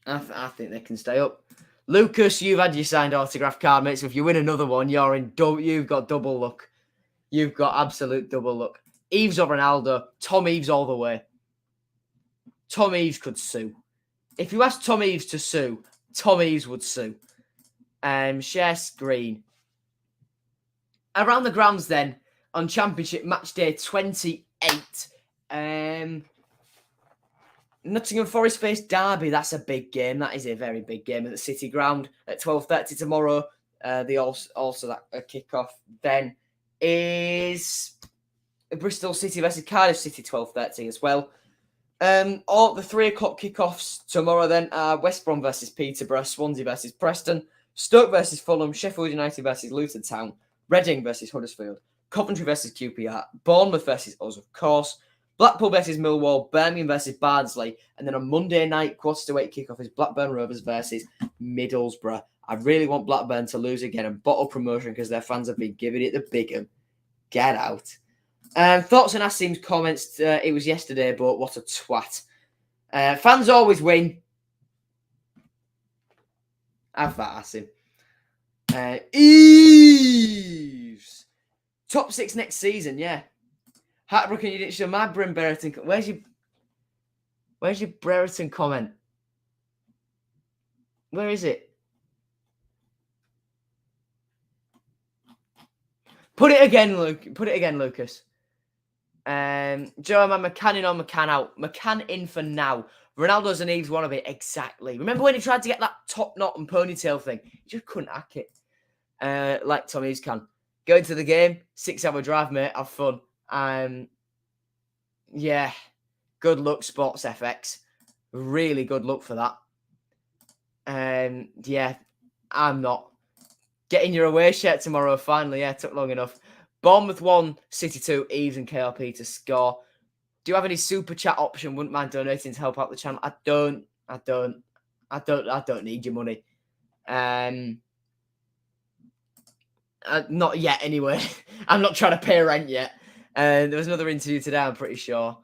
they can stay up. Lucas, you've had your signed autograph card, mate. So if you win another one, you've got double luck. You've got absolute double luck. Eves or Ronaldo, Tom Eves all the way. Tom Eves could sue. If you asked Tom Eves to sue, Tom Eves would sue. Share screen. Around the grounds then, on Championship Matchday 28. Nottingham Forest face Derby. That's a big game. That is a very big game at the City Ground at 12:30 tomorrow. They also that kickoff then is Bristol City versus Cardiff City 12:30 as well. All the 3 o'clock kickoffs tomorrow then are West Brom versus Peterborough, Swansea versus Preston, Stoke versus Fulham, Sheffield United versus Luton Town, Reading versus Huddersfield, Coventry versus QPR, Bournemouth versus us, of course, Blackpool versus Millwall, Birmingham versus Barnsley, and then on Monday night, 8:15 kickoff is Blackburn Rovers versus Middlesbrough. I really want Blackburn to lose again and bottle promotion because their fans have been giving it the big 'un. Get out. Thoughts on Asim's comments? It was yesterday, but what a twat. Fans always win. Have that, Asim. Eves. Top 6 next season, yeah. Heartbroken you didn't show my Bryn Brereton. Where's your Brereton comment? Where is it? Put it again, Luke. Put it again, Lucas. Joe, am I McCann in or McCann out? McCann in for now. Ronaldo's and Eves wannabe. Exactly. Remember when he tried to get that top knot and ponytail thing? He just couldn't hack it. Like Tom Eves can. Go into the game. 6-hour drive, mate. Have fun. Yeah. Good luck, Sports FX. Really good luck for that. Yeah, I'm not. Getting your away shirt tomorrow, finally. Yeah, it took long enough. Bournemouth 1, City 2, Eves and KLP to score. Do you have any super chat option? Wouldn't mind donating to help out the channel. I don't need your money. Not yet, anyway. I'm not trying to pay rent yet. There was another interview today, I'm pretty sure.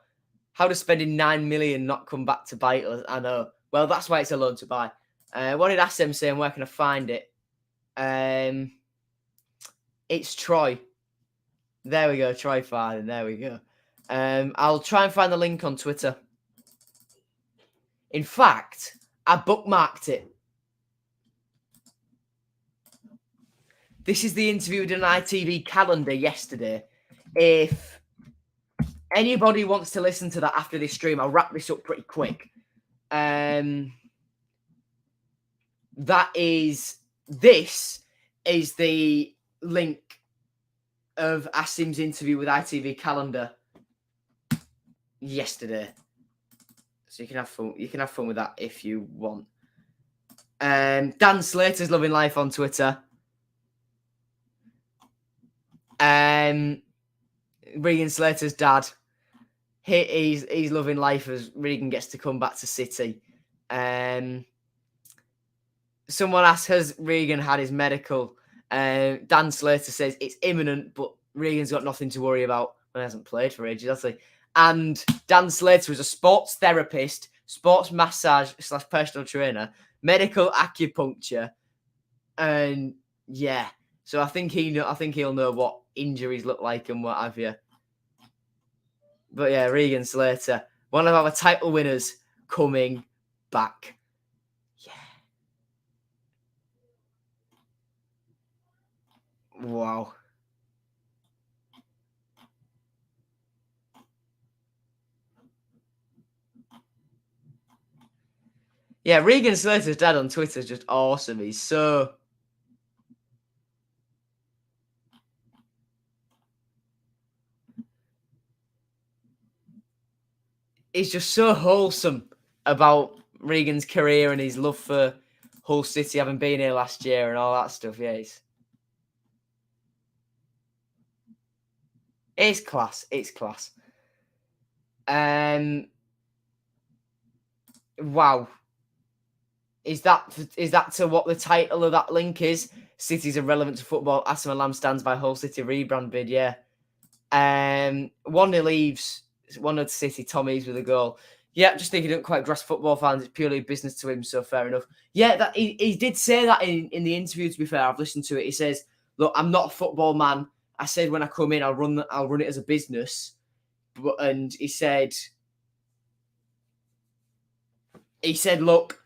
How does spending 9 million not come back to bite us? I know. Well, that's why it's a loan to buy. What did Assem say and where can I find it? It's Troy. There we go, Troy Farden. There we go. I'll try and find the link on Twitter. In fact, I bookmarked it. This is the interview with an ITV calendar yesterday. If anybody wants to listen to that after this stream, I'll wrap this up pretty quick. This is the link of Asim's interview with ITV calendar yesterday. So you can have fun. You can have fun with that if you want. Dan Slater's loving life on Twitter. Regan Slater's dad. He's loving life as Regan gets to come back to City. Someone asked, has Regan had his medical? Dan Slater says it's imminent, but Regan's got nothing to worry about. He hasn't played for ages, has he? And Dan Slater was a sports therapist, sports massage / personal trainer, medical acupuncture, and yeah. So I think he'll know what injuries look like and what have you. But yeah, Regan Slater, one of our title winners, coming back. Yeah. Wow. Yeah, Regan Slater's dad on Twitter is just awesome. He's just so wholesome about Regan's career and his love for Hull City, having been here last year and all that stuff. Yeah, it's class. It's class. Wow. Is that to what the title of that link is? City's irrelevant to football. Asamoah Lamb stands by Hull City rebrand bid. Yeah. 1-0 leaves. 1-0 City. Tom Eves with a goal. Yeah, just think he don't quite grasp football fans. It's purely business to him, so fair enough. Yeah, that he did say that in the interview, to be fair. I've listened to it. He says, look, I'm not a football man. I said when I come in, I'll run it as a business. And he said, look,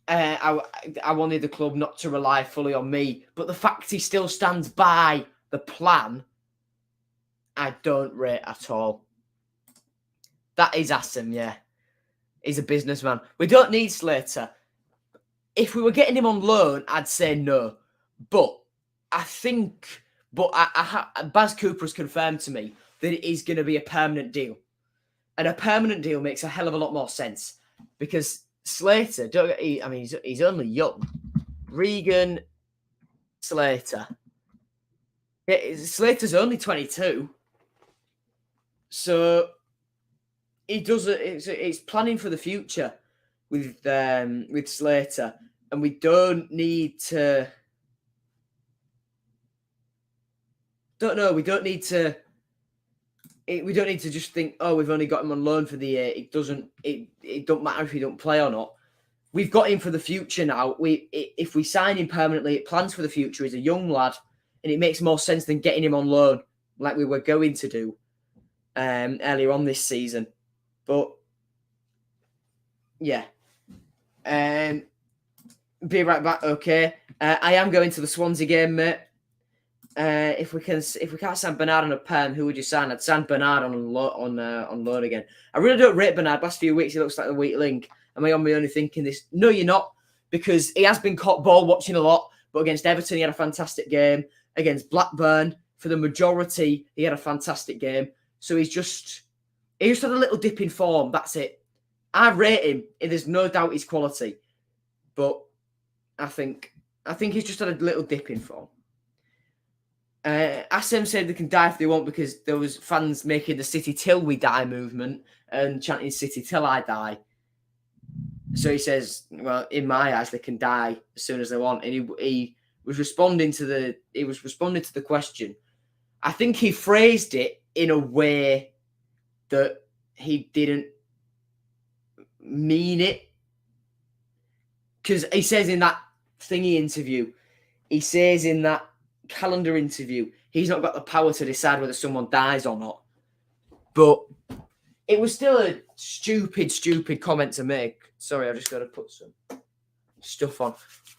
I wanted the club not to rely fully on me. But the fact he still stands by the plan, I don't rate at all. That is Asim, yeah. He's a businessman. We don't need Slater. If we were getting him on loan, I'd say no. But I think... But Baz Cooper has confirmed to me that it is going to be a permanent deal. And a permanent deal makes a hell of a lot more sense. Because Slater, he's only young. Regan Slater. Yeah, Slater's only 22. So he does it's planning for the future with Slater. And we don't need to... We don't need to just think, oh, we've only got him on loan for the year. It don't matter if he don't play or not. We've got him for the future now. If we sign him permanently, it plans for the future. He's a young lad, and it makes more sense than getting him on loan like we were going to do earlier on this season. But yeah, be right back. Okay, I am going to the Swansea game, mate. If we can't sign Bernard on a perm, who would you sign? I'd sign Bernard on loan again. I really don't rate Bernard. Last few weeks, he looks like a weak link. Am I on my only thinking this? No, you're not, because he has been caught ball watching a lot. But against Everton, he had a fantastic game. Against Blackburn, for the majority, he had a fantastic game. So he's He just had a little dip in form. That's it. I rate him. There's no doubt his quality, but I think he's just had a little dip in form. Assem said they can die if they want because there was fans making the City till we die movement and chanting City till I die. So he says, well, in my eyes, they can die as soon as they want. And he was responding to the question. I think he phrased it in a way that he didn't mean it. Because he says in that thingy interview, he says in that calendar interview, he's not got the power to decide whether someone dies or not. But it was still a stupid comment to make. Sorry, I just got to put some stuff on.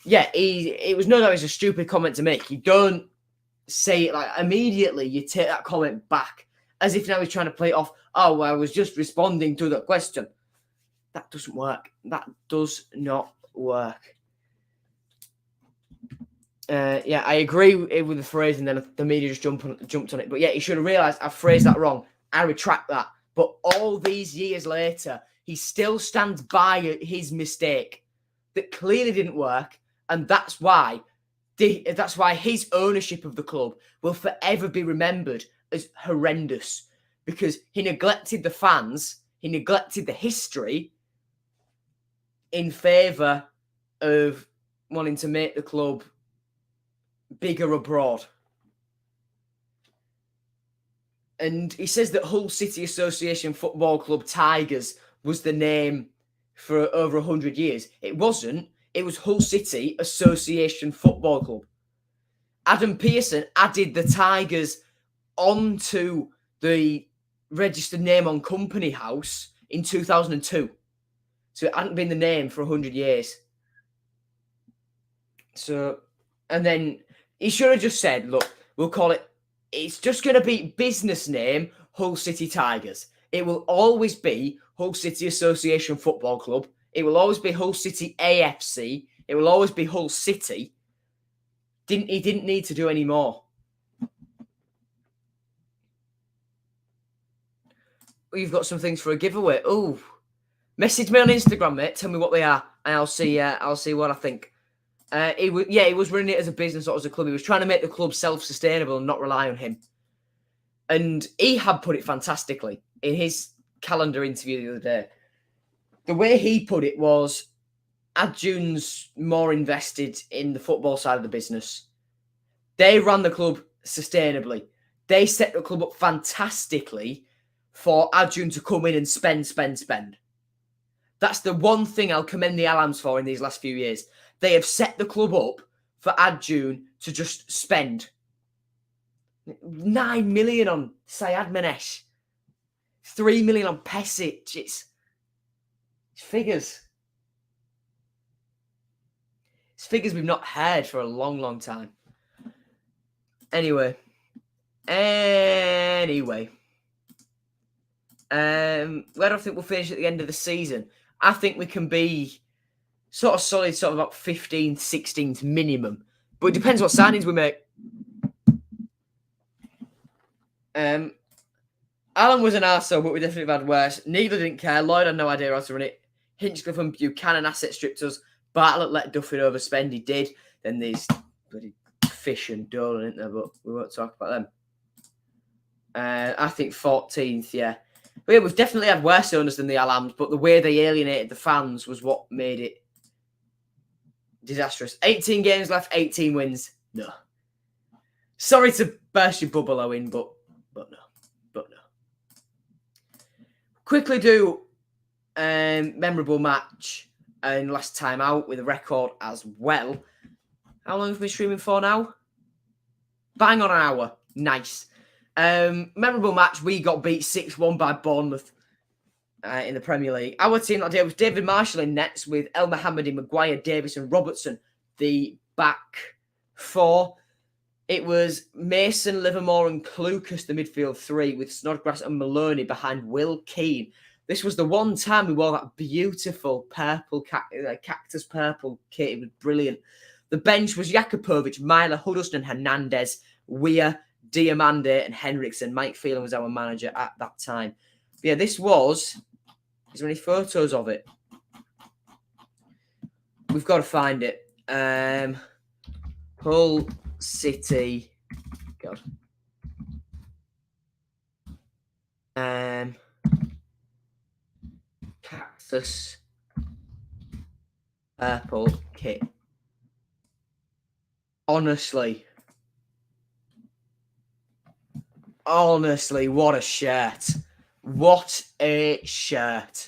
Yeah, it was no doubt it's a stupid comment to make. You don't say it like immediately. You take that comment back as if now he's trying to play it off. Oh, well, I was just responding to the question. That doesn't work. That does not work. Yeah, I agree with the phrase, and then the media just jumped on it. But yeah, he should have realised I phrased that wrong. I retract that. But all these years later, he still stands by his mistake that clearly didn't work, and that's why his ownership of the club will forever be remembered as horrendous, because he neglected the fans, he neglected the history in favour of wanting to make the club bigger abroad. And he says that Hull City Association Football Club Tigers was the name for over 100 years. It wasn't. It was Hull City Association Football Club. Adam Pearson added the Tigers onto the registered name on Company House in 2002. So it hadn't been the name for 100 years. So, and then he should have just said, look, we'll call it, it's just going to be business name Hull City Tigers. It will always be Hull City Association Football Club. It will always be Hull City AFC. It will always be Hull City. He didn't need to do any more. We've got some things for a giveaway. Oh, message me on Instagram, mate. Tell me what they are, and I'll see what I think. He was running it as a business, not as a club. He was trying to make the club self-sustainable and not rely on him. And he had put it fantastically in his calendar interview the other day. The way he put it was, Adjune's more invested in the football side of the business. They ran the club sustainably. They set the club up fantastically for Adjune to come in and spend. That's the one thing I'll commend the Alams for in these last few years. They have set the club up for Adjune to just spend. 9 million on Sayad Manesh. 3 million on Pesic. It's figures. It's figures we've not heard for a long, long time. Anyway. Where do I think we'll finish at the end of the season? I think we can be sort of solid, sort of about 15th, 16th minimum. But it depends what signings we make. Alan was an arsehole, but we definitely have had worse. Needler didn't care. Lloyd had no idea how to run it. Hinchcliffe and Buchanan asset stripped us. Bartlett let Duffin overspend. He did. Then these bloody Fish and Dolan, isn't there? But we won't talk about them. I think 14th, yeah. But yeah, we've definitely had worse owners than the Alams, but the way they alienated the fans was what made it disastrous. 18 games left, 18 wins. No. Sorry to burst your bubble, Owen, but no. Quickly do memorable match and last time out with a record as well. How long have we been streaming for now? Bang on an hour. Nice. Memorable match, we got beat 6-1 by Bournemouth in the Premier League. Our team that day was David Marshall in nets with El Mohammadi, Maguire, Davis and Robertson, the back four. It was Mason, Livermore and Clucas, the midfield three, with Snodgrass and Maloney behind Will Keane. This was the one time we wore that beautiful purple, cactus purple kit. It was brilliant. The bench was Jakupovic, Myler, Huddleston, Hernandez, Weir, Diamande and Henriksen. Mike Phelan was our manager at that time. Yeah, this was... Is there any photos of it? We've got to find it. Hull City... God. Cactus purple kit. Honestly, what a shirt. What a shirt.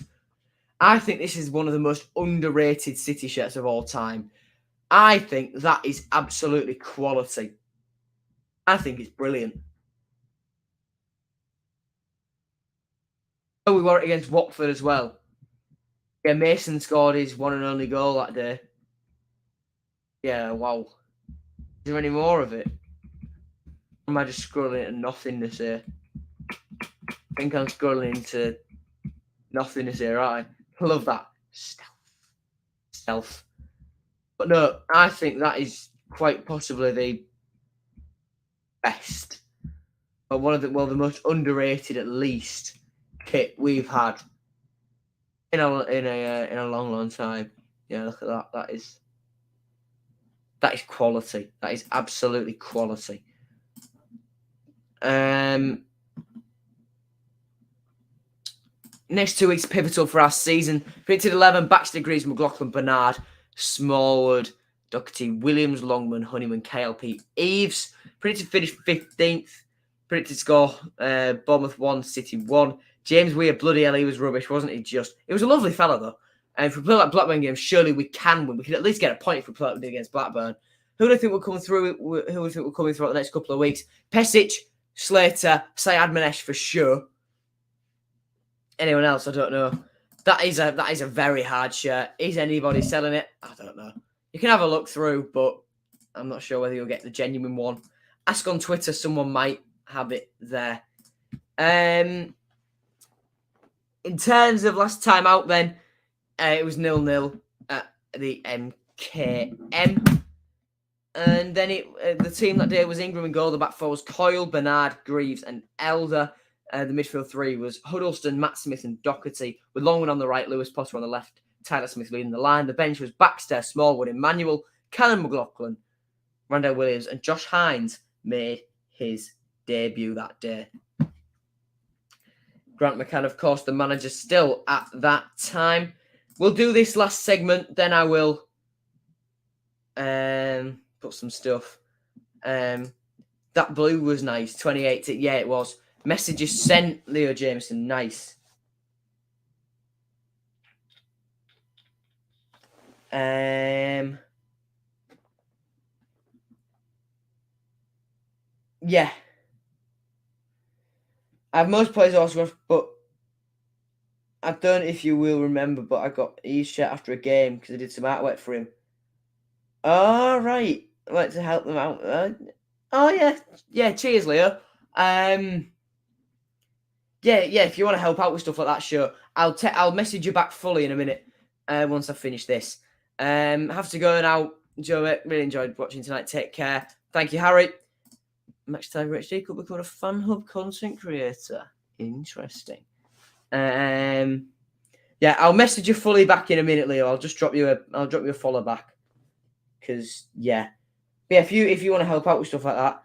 I think this is one of the most underrated City shirts of all time. I think that is absolutely quality. I think it's brilliant. Oh, we wore it against Watford as well. Yeah, Mason scored his one and only goal that day. Yeah, wow. Is there any more of it? Or am I just scrolling into nothingness here? I think I'm scrolling into nothingness here, aren't I? Love that. Stealth. But no, I think that is quite possibly the best. Or one of the most underrated at least kit we've had in a long time. Yeah, look at that. That is quality. That is absolutely quality. Next 2 weeks pivotal for our season. Predicted 11: Baxter, Greaves, McLaughlin, Bernard, Smallwood, Doherty, Williams, Longman, Honeyman, KLP, Eves. Predicted finish 15th. Predicted score: Bournemouth 1, City 1. James Weir, bloody hell, he was rubbish, wasn't he? He was a lovely fella though. And if we play like Blackburn game, surely we can win. We can at least get a point if we play like we did against Blackburn. Who do I think will come through? Who do I think will come throughout the next couple of weeks? Pesic, Slater, Sayad Manesh for sure. Anyone else? I don't know. That is a very hard shirt. Is anybody selling it? I don't know. You can have a look through, but I'm not sure whether you'll get the genuine one. Ask on Twitter. Someone might have it there. In terms of last time out, then it was 0-0 at the MKM. And then the team that day was Ingram and goal. The back four was Coyle, Bernard, Greaves, and Elder. The midfield three was Huddleston, Matt Smith, and Doherty, with Longman on the right, Lewis Potter on the left, Tyler Smith leading the line. The bench was Baxter, Smallwood, Emmanuel, Callum McLaughlin, Randall Williams, and Josh Hines made his debut that day. Grant McCann, of course, the manager still at that time. We'll do this last segment, then I will put some stuff. That blue was nice. 28. Yeah, it was. Messages sent, Leo Jameson. Nice. Yeah. I have most players autographed, but I don't know if you will remember, but I got his shirt after a game because I did some artwork for him. All right. I'd like to help them out. Oh, yeah. Yeah, cheers, Leo. Yeah, if you want to help out with stuff like that, sure. I'll message you back fully in a minute once I finish this. Have to go now. Joe, really enjoyed watching tonight. Take care. Thank you, Harry. Matchday HD could become a fan hub content creator. Interesting. Yeah, I'll message you fully back in a minute, Leo. I'll drop you a follow back. Because yeah, if you want to help out with stuff like that,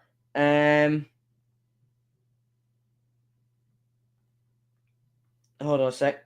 hold on a sec.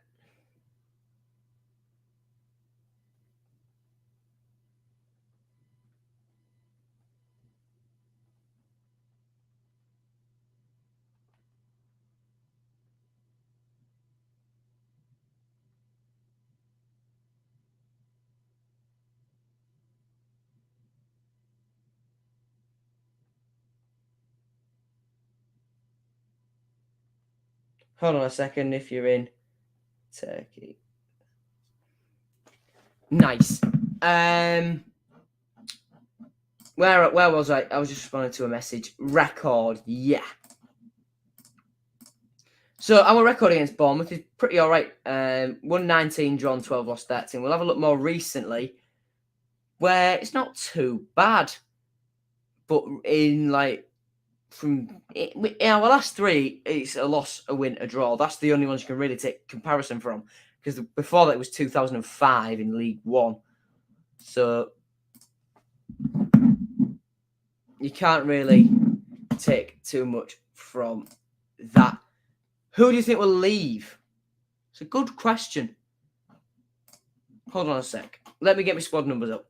Hold on a second. If you're in Turkey, nice. Where was I? I was just responding to a message. Record, yeah. So our record against Bournemouth is pretty all right. 1-19, drawn 12, lost 13. We'll have a look more recently, where it's not too bad, but in like from our last three, it's a loss, a win, a draw. That's the only ones you can really take comparison from, because before that it was 2005 in League One. So you can't really take too much from that. Who do you think will leave? It's a good question. Hold on a sec. Let me get my squad numbers up.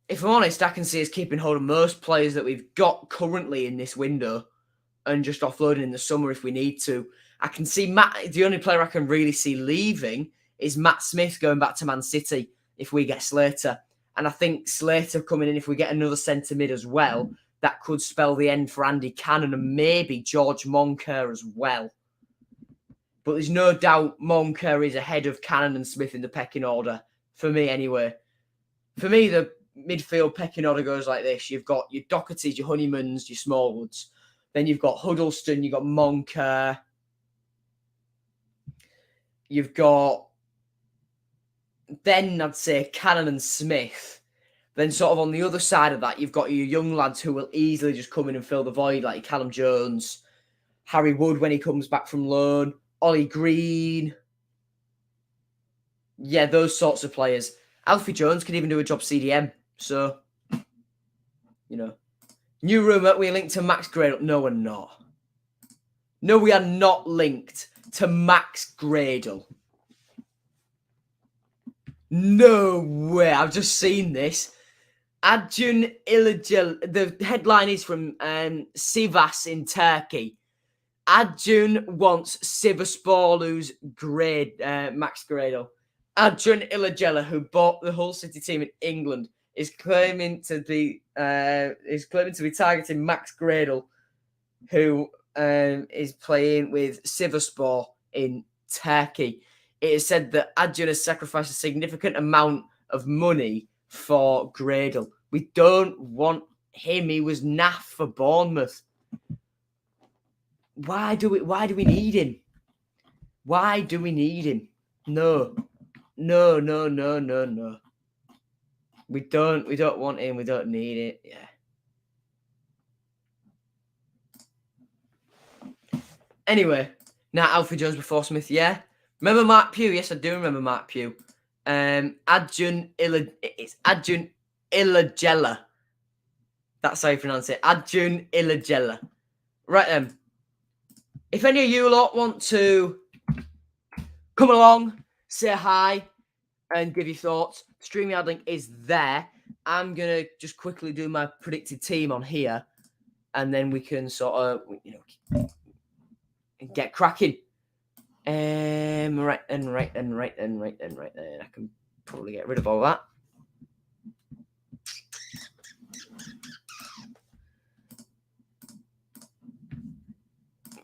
If I'm honest, I can see us keeping hold of most players that we've got currently in this window and just offloading in the summer if we need to. I can see the only player I can really see leaving is Matt Smith going back to Man City if we get Slater. And I think Slater coming in, if we get another centre mid as well, that could spell the end for Andy Cannon and maybe George Moncur as well. But there's no doubt Moncur is ahead of Cannon and Smith in the pecking order, for me anyway. For me, the midfield pecking order goes like this. You've got your Dohertys, your Honeymans, your Smallwoods. Then you've got Huddleston, you've got Moncur. You've got, then I'd say Cannon and Smith. Then sort of on the other side of that, you've got your young lads who will easily just come in and fill the void, like Callum Jones, Harry Wood when he comes back from loan, Ollie Green. Yeah, those sorts of players. Alfie Jones can even do a job CDM. So, you know. New rumour, we're linked to Max Gradle. No, we're not. No, we are not linked to Max Gradle. No way. I've just seen this. Adjun Ilagel. The headline is from Sivas in Turkey. Adjun wants Sivassporlu's Max Gradle. Adjun Ilagela, who bought the Hull City team in England, is claiming to be targeting Max Gradle, who is playing with Sivasspor in Turkey. It is said that Adjun has sacrificed a significant amount of money for Gradle. We don't want him. He was naff for Bournemouth. Why do we need him? Why do we need him? No. No. We don't want him. We don't need it. Yeah. Anyway, now Alfie Jones before Smith, yeah. Remember Mark Pugh? Yes, I do remember Mark Pugh. Adjun Ilagela. That's how you pronounce it. Adjun Ilagela. Right then. If any of you lot want to come along, say hi, and give your thoughts, StreamYard link is there. I'm going to just quickly do my predicted team on here, and then we can sort of, get cracking. Right then. I can probably get rid of all that.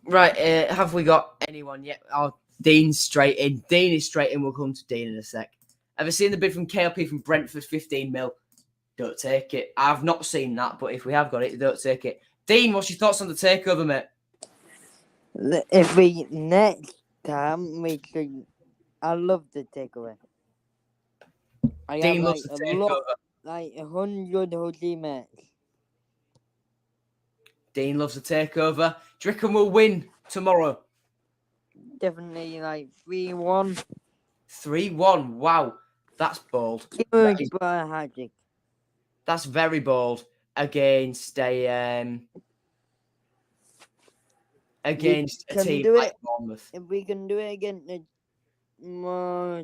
Right, have we got anyone yet? Oh, Dean's straight in. Dean is straight in. We'll come to Dean in a sec. Ever seen the bid from KLP from Brentford, 15 mil? Don't take it. I've not seen that, but if we have got it, don't take it. Dean, what's your thoughts on the takeover, mate? If we next time we could, I love the takeover. Dean loves the takeover. 100 whole teammates. Dean loves the takeover. Do you reckon we'll win tomorrow? Definitely 3-1. 3-1. Wow, that's bold. That's very bold against a team like Bournemouth. If we can do it against the more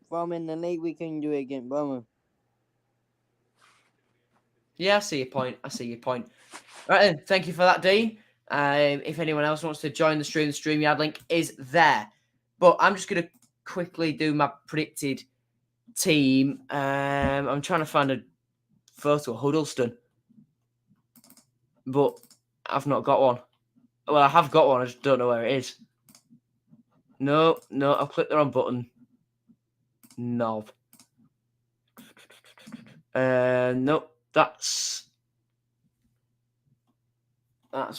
from in the league, we can do it against Bournemouth. Yeah, I see your point. Right then, thank you for that, Dean. If anyone else wants to join the stream, the StreamYard link is there. But I'm just going to quickly do my predicted team. I'm trying to find a photo of Huddleston, but I've not got one. Well, I have got one. I just don't know where it is. No, I've clicked the wrong button. Knob. Nope. That's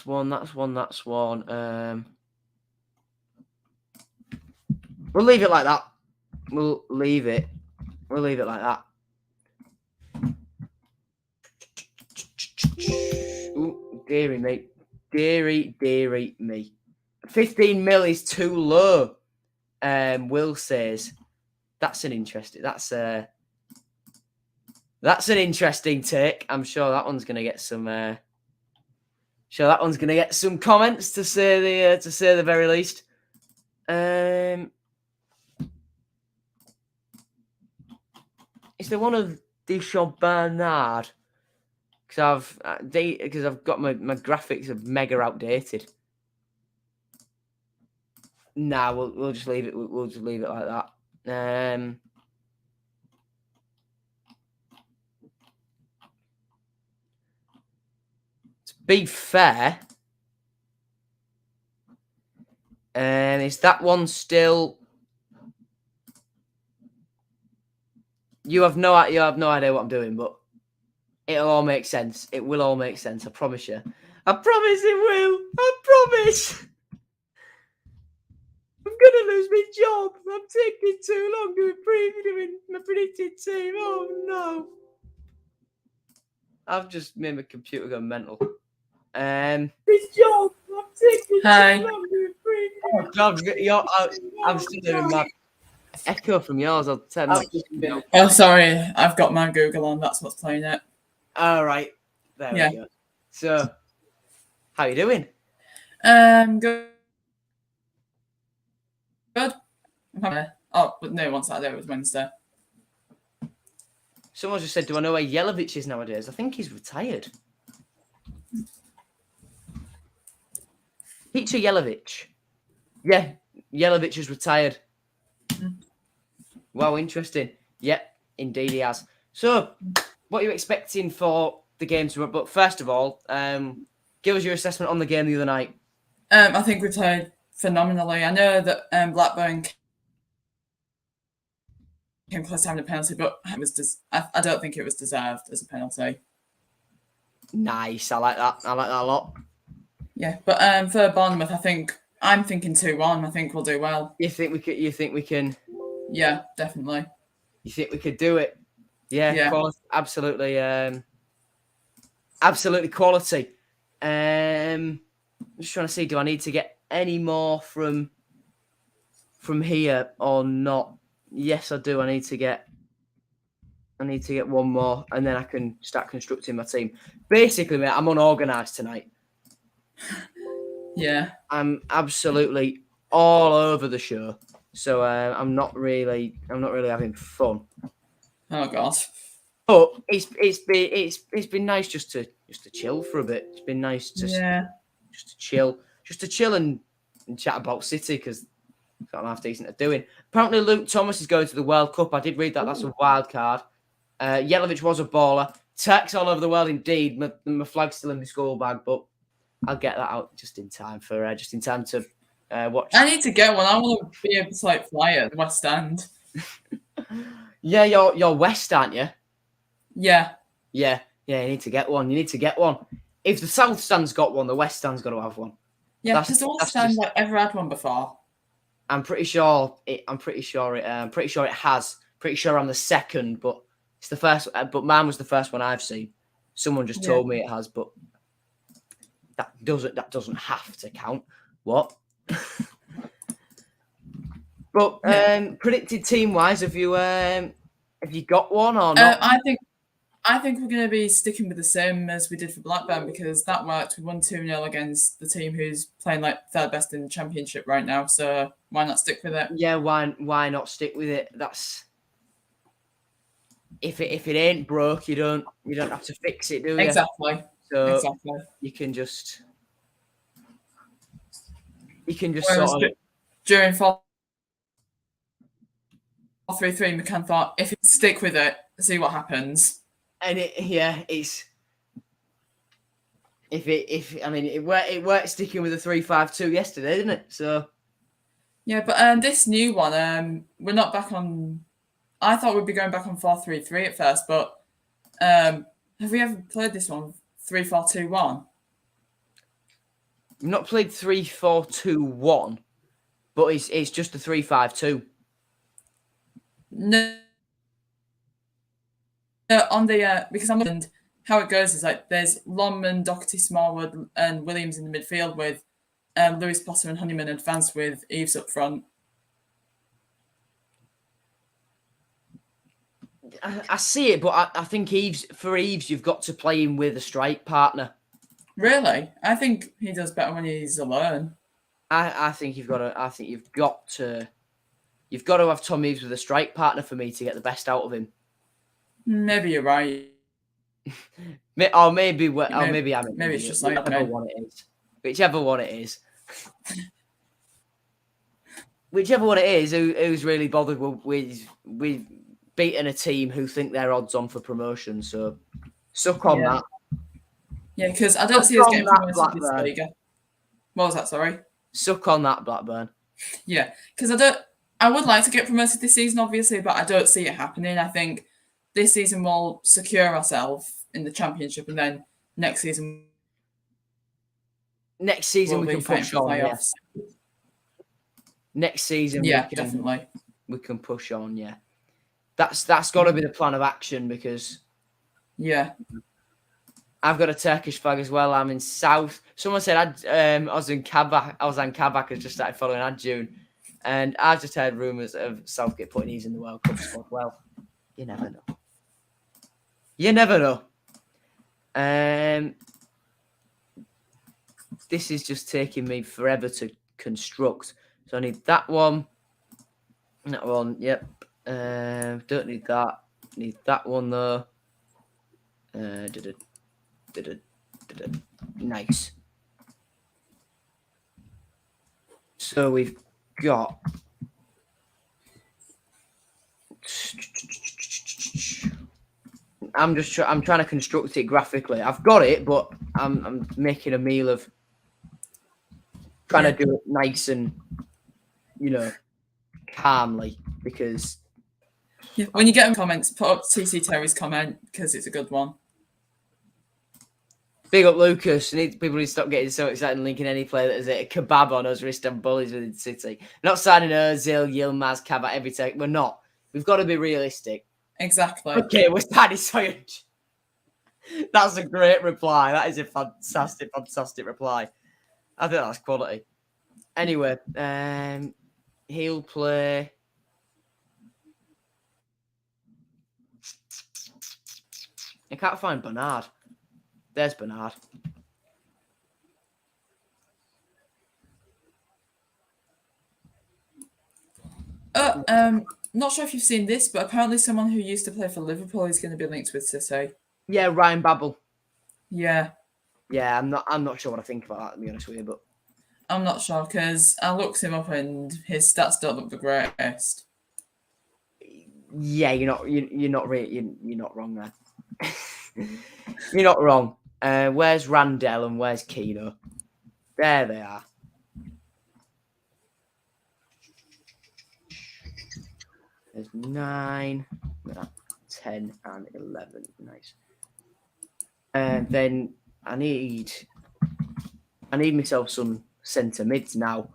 one. We'll leave it like that. We'll leave it like that. dearie me. Dearie me. 15 mil is too low. Will says that's an interesting take. I'm sure that one's gonna get some comments to say the very least. Is there one of Deschamps Bernard? Because I've got my graphics are mega outdated. Nah, we'll just leave it. We'll just leave it like that. To be fair, is that one still? You have no idea what I'm doing, but it'll all make sense. It will all make sense. I promise you. I promise it will. I promise. I'm gonna lose my job. I'm taking too long doing my predicted team. Oh no! I've just made my computer go mental. This job. I'm taking too long doing predicted. Oh God, I'm still doing my echo from yours. I'll turn that. Oh, sorry. I've got my Google on. That's what's playing it. All right. There we go. So, how you doing? Good. Oh, but no, one Saturday. It was Wednesday. Someone just said, "Do I know where Yelovich is nowadays?" I think he's retired. Peter Yelovich. Yeah, Yelovich is retired. Wow, interesting. Yep, indeed he has. So, what are you expecting for the game tomorrow? But first of all, give us your assessment on the game the other night. I think we played phenomenally. I know that Blackburn came close to having a penalty, but I don't think it was deserved as a penalty. Nice, I like that. I like that a lot. Yeah, but for Bournemouth, I'm thinking 2-1. I think we'll do well. You think we can? Yeah, definitely. You think we could do it? Yeah. Quality, absolutely. Absolutely quality. I'm just trying to see, do I need to get any more from here or not? Yes, I do. I need to get one more, and then I can start constructing my team. Basically, mate, I'm unorganised tonight. Yeah. I'm absolutely all over the show. So I'm not really having fun. Oh God. But it's been nice just to chill for a bit. It's been nice to just to chill and chat about City because I'm half decent at doing. Apparently, Luke Thomas is going to the World Cup. I did read that. That's a wild card. Yelovich was a baller. Tax all over the world indeed. My flag's still in my school bag, but I'll get that out just in time to watch. I need to get one. I want to be able to fly at the West End. Yeah, you're West, aren't you? Yeah. You need to get one. If the South Stand's got one, the West Stand's got to have one. Yeah, because the West Stand ever had one before. I'm pretty sure it has. Pretty sure I'm the second, but it's the first. But mine was the first one I've seen. Someone just told me it has, but that doesn't have to count. What? But predicted team wise, have you got one or not? I think we're going to be sticking with the same as we did for Blackburn because that worked. We won 2-0 against the team who's playing third best in the Championship right now. So why not stick with it? Yeah, why not stick with it? That's if it ain't broke, you don't have to fix it, do you? Exactly. So you can just sort of during 4-3-3, McCann thought if you stick with it, see what happens. And it worked sticking with the 3-5-2 yesterday, didn't it? So yeah, but this new one, we're not back on. I thought we'd be going back on 4-3-3 at first, but have we ever played this one 3-4-2-1? We've not played 3-4-2-1, but it's just a 3-5-2. No, on the because I'm looking how it goes is like there's Longman, Doherty, Smallwood, and Williams in the midfield with Lewis Potter and Honeyman advanced with Eves up front. I see it, but I think Eves, you've got to play him with a strike partner. Really? I think he does better when he's alone. I think you've got to have Tom Eves with a strike partner for me to get the best out of him. Maybe you're right. Maybe I'm maybe it's just like whichever one it is. Whichever one it is. Whichever one it is, who's really bothered with beating a team who think they're odds on for promotion. So suck on that. Yeah, because I don't see us getting promoted this league. What was that? Sorry. Suck on that, Blackburn. Yeah, because I would like to get promoted this season, obviously, but I don't see it happening. I think this season we'll secure ourselves in the Championship, and then next season we can push on. Playoffs. Yeah. Next season, definitely we can push on. Yeah, that's got to be the plan of action because I've got a Turkish flag as well. I'm in South. Someone said I was in Kabak. I was on Kabak and just started following Adjune, and I just heard rumours of Southgate putting these in the World Cup squad. Well, you never know. You never know. This is just taking me forever to construct. So I need that one. That one, yep. Don't need that. Need that one though. Nice. So we've got. I'm trying to construct it graphically. I've got it, but I'm making a meal of trying to do it nice and calmly because when you get in comments, put up TC Terry's comment because it's a good one. Big up Lucas. People need to stop getting so excited and linking any player that is a kebab on us or Istanbul within City. Not signing Ozil, Yilmaz, Kabak every take. We're not. We've got to be realistic. Exactly. Okay, we're signing Soyuncu. That's a great reply. That is a fantastic reply. I think that's quality. Anyway, he'll play. I can't find Bernard. There's Bernard. Not sure if you've seen this, but apparently someone who used to play for Liverpool is going to be linked with City. Yeah, Ryan Babel. Yeah. Yeah, I'm not sure what I think about that, to be honest with you, but I'm not sure because I looked him up and his stats don't look the greatest. Yeah, you're not wrong there. You're not wrong. Where's Randell and where's Keno? There they are. There's 9, 10, and 11. Nice. And then I need myself some centre mids now.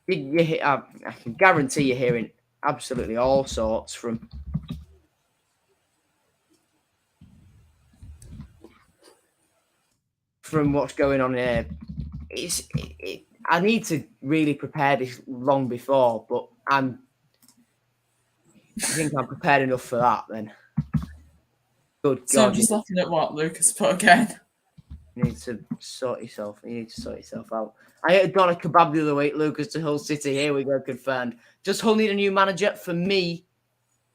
I can guarantee you're hearing absolutely all sorts from what's going on here. I need to really prepare this long before, but I think I'm prepared enough for that then. Good so God. I'm just laughing at what Lucas put again. You need to sort yourself out. I ate a doner kebab the other week, Lucas, to Hull City. Here we go, confirmed. Does Hull need a new manager? For me,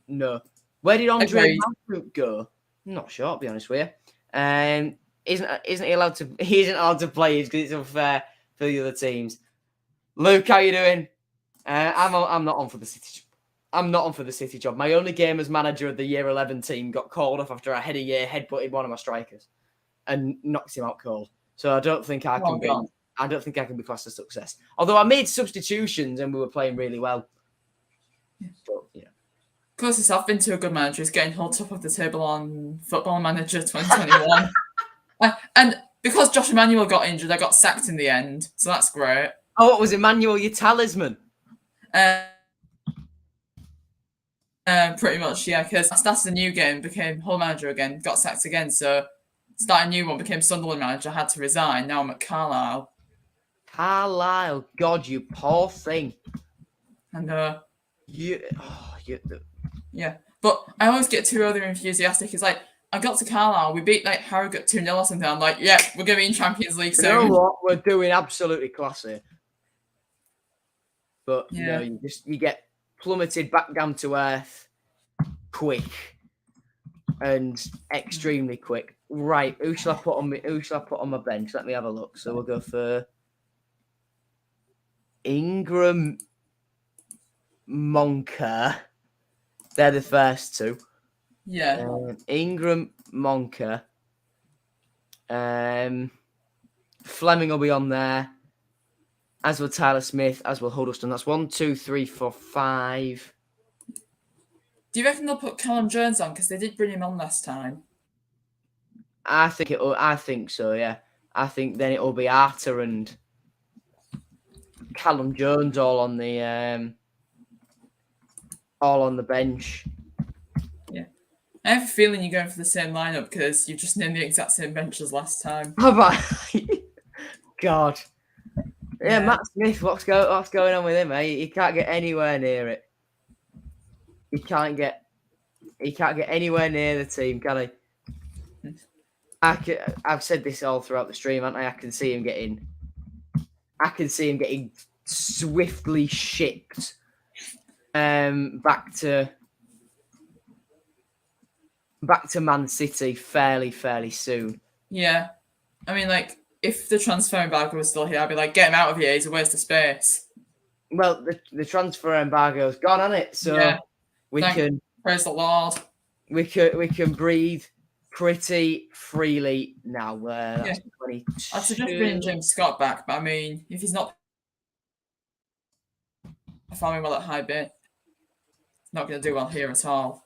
no. Where did Andre Malcolm go? I'm not sure, to be honest with you. Isn't he allowed to? He isn't allowed to play because it's unfair for the other teams. Luke, how you doing? I'm not on for the City. I'm not on for the City job. My only game as manager of the Year 11 team got called off after I had a year headbutted one of my strikers and knocked him out cold. So I don't think I can be. I don't think I can be classed as success. Although I made substitutions and we were playing really well. So, yeah. Closest I've been to a good manager is getting Hull top of the table on Football Manager 2021. And because Josh Emmanuel got injured, I got sacked in the end. So that's great. Oh, what was Emmanuel your talisman? Pretty much, yeah, because I started a new game, became Hull manager again, got sacked again, so started a new one, became Sunderland manager, had to resign. Now I'm at Carlisle. Carlisle, God, you poor thing. And You, yeah, but I always get too overly enthusiastic. It's like I got to Carlisle, we beat like Harrogate 2-0 or something. I'm like, yeah, we're gonna be in Champions League you know soon. what? We're doing absolutely classy. But Yeah. no, you get plummeted back down to earth quick and extremely quick. Right, who shall I put on my bench? Let me have a look. So we'll go for Ingram, Monker. They're the first two. Yeah. Ingram, Monker. Fleming will be on there. As will Tyler Smith, as will Huddleston. That's 1, 2, 3, 4, 5. Do you reckon they'll put Callum Jones on? Because they did bring him on last time. I think so, yeah. I think then it'll be Arter and Callum Jones all on the bench. Yeah. I have a feeling you're going for the same lineup because you just named the exact same bench as last time. Have I? God. Yeah, Matt Smith, what's going on with him, mate? He can't get anywhere near it. He can't get anywhere near the team, can he? I've said this all throughout the stream, haven't I? I can see him getting swiftly shipped back to Man City fairly soon. Yeah. I mean, like, if the transfer embargo was still here, I'd be like, get him out of here. He's a waste of space. Well, the transfer embargo's gone, hasn't it? So yeah. praise the Lord. We can breathe pretty freely now. That's 22. I'd suggest bringing James Scott back, but I mean, if he's not performing well at high bit, he's not going to do well here at all.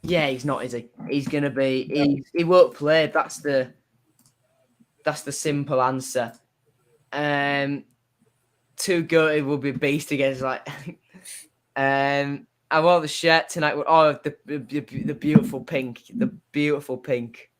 Yeah, he's not, is he? He's going to be. He won't play. That's the simple answer. Too good. It will be beast against like. I wore the shirt tonight. The beautiful pink. The beautiful pink.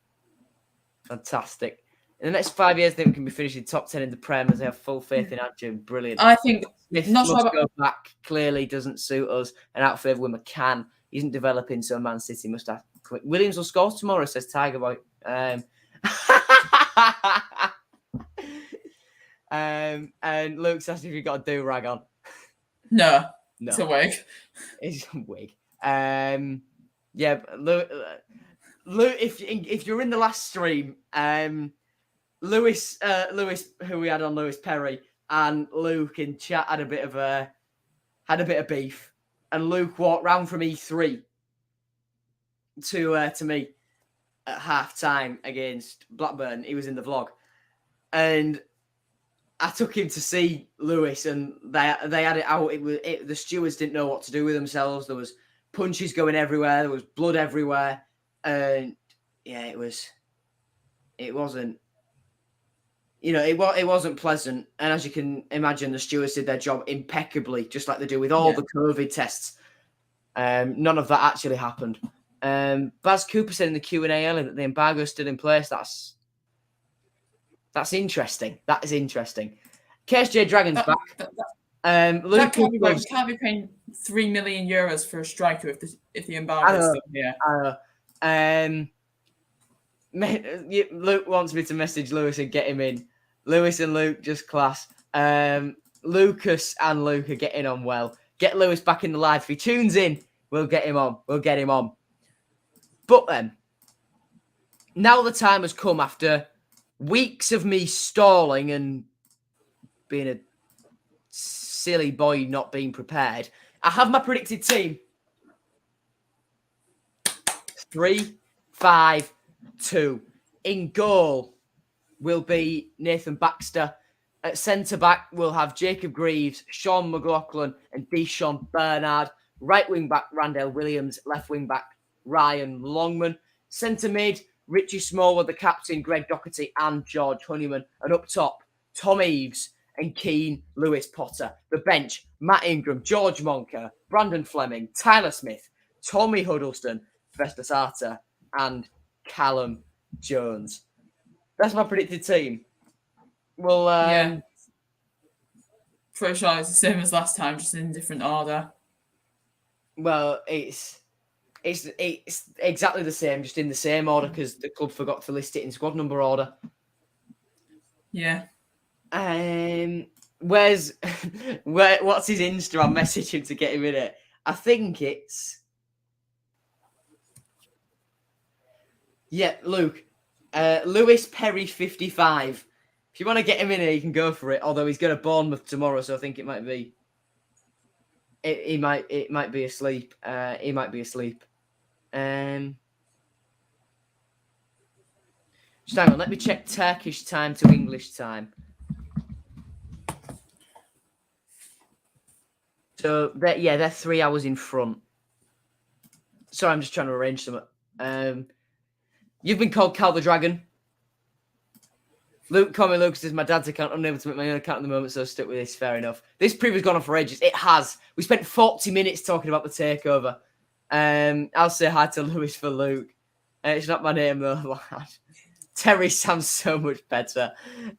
Fantastic. In the next 5 years, I think we can be finishing top 10 in the Prem as I have full faith in Adjun. Brilliant. I think Smith must go back. Clearly doesn't suit us. And out favour with McCann. He isn't developing, so Man City must have to quit. Williams will score tomorrow, says Tiger Boy. And Luke's asked if you've got a do-rag on. No. It's a wig. It's a wig. Yeah, Luke, if you're in the last stream, Lewis, who we had on, Lewis Perry, and Luke in chat had a bit of beef, and Luke walked round from E3 to me at half time against Blackburn. He was in the vlog, and I took him to see Lewis, and they had it out. The stewards didn't know what to do with themselves. There was punches going everywhere. There was blood everywhere, and yeah, it wasn't. It wasn't pleasant. And as you can imagine, the stewards did their job impeccably, just like they do with all the COVID tests. None of that actually happened. Baz Cooper said in the Q&A earlier that the embargo is still in place. That's interesting. That is interesting. KSJ Dragon's back. Luke can't be paying €3 million for a striker if the embargo is still here. Luke wants me to message Lewis and get him in. Lewis and Luke, just class. Lucas and Luke are getting on well. Get Lewis back in the live. If he tunes in, we'll get him on. But then, now the time has come after weeks of me stalling and being a silly boy not being prepared. I have my predicted team. 3, 5, 2. In goal will be Nathan Baxter. At centre-back, we'll have Jacob Greaves, Sean McLaughlin and Deshaun Bernard. Right wing-back, Randall Williams. Left wing-back, Ryan Longman. Centre-mid, Richie Smallwood, the captain, Greg Doherty and George Honeyman. And up top, Tom Eaves and Keane, Lewis, Potter. The bench, Matt Ingram, George Monker, Brandon Fleming, Tyler Smith, Tommy Huddleston, Festus Arter, and Callum Jones. That's my predicted team. Well, Yeah. Pretty sure it's the same as last time, just in different order. Well, it's exactly the same, just in the same order because the club forgot to list it in squad number order. Yeah. What's his Instagram message him to get him in it? I think it's Luke. Lewis Perry 55. If you want to get him in here, you can go for it. Although he's going to Bournemouth tomorrow, so I think it might be. It might be asleep. He might be asleep. Just hang on, let me check Turkish time to English time. So they're 3 hours in front. Sorry, I'm just trying to arrange something. You've been called Cal the Dragon. Luke, call me Luke, this is my dad's account. I'm unable to make my own account at the moment, so stick with this. Fair enough. This preview's gone on for ages. It has. We spent 40 minutes talking about the takeover. I'll say hi to Lewis for Luke. It's not my name though, lad. Terry sounds so much better.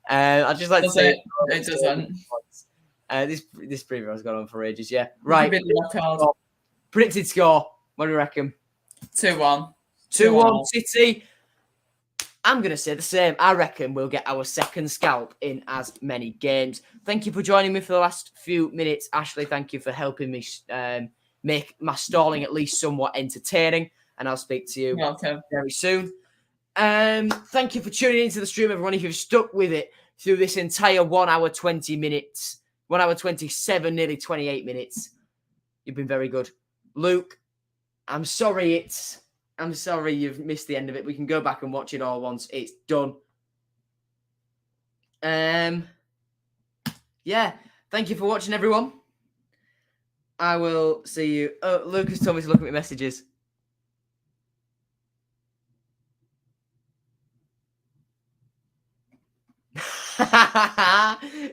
I'd just like to say it doesn't. This preview has gone on for ages. Yeah, right. Predicted score. What do you reckon? 2-1. 2-1 City. I'm going to say the same. I reckon we'll get our second scalp in as many games. Thank you for joining me for the last few minutes. Ashley, thank you for helping me make my stalling at least somewhat entertaining. And I'll speak to you very soon. Thank you for tuning into the stream, everyone. If you've stuck with it through this entire 1 hour, 20 minutes, 1 hour, 27, nearly 28 minutes, you've been very good. Luke, I'm sorry you've missed the end of it. We can go back and watch it all once it's done. Yeah. Thank you for watching, everyone. I will see you. Oh, Lucas told me to look at my messages.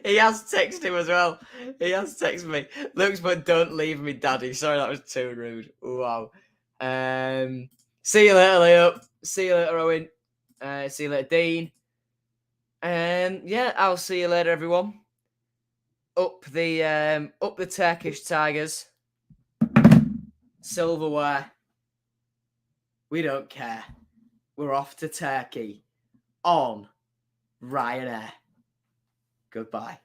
He has texted him as well. He has texted me. Luke's but don't leave me, daddy. Sorry, that was too rude. Wow. See you later, Leo. See you later, Owen. See you later, Dean. Yeah, I'll see you later, everyone. Up the Turkish Tigers. Silverware. We don't care. We're off to Turkey on Ryanair. Goodbye.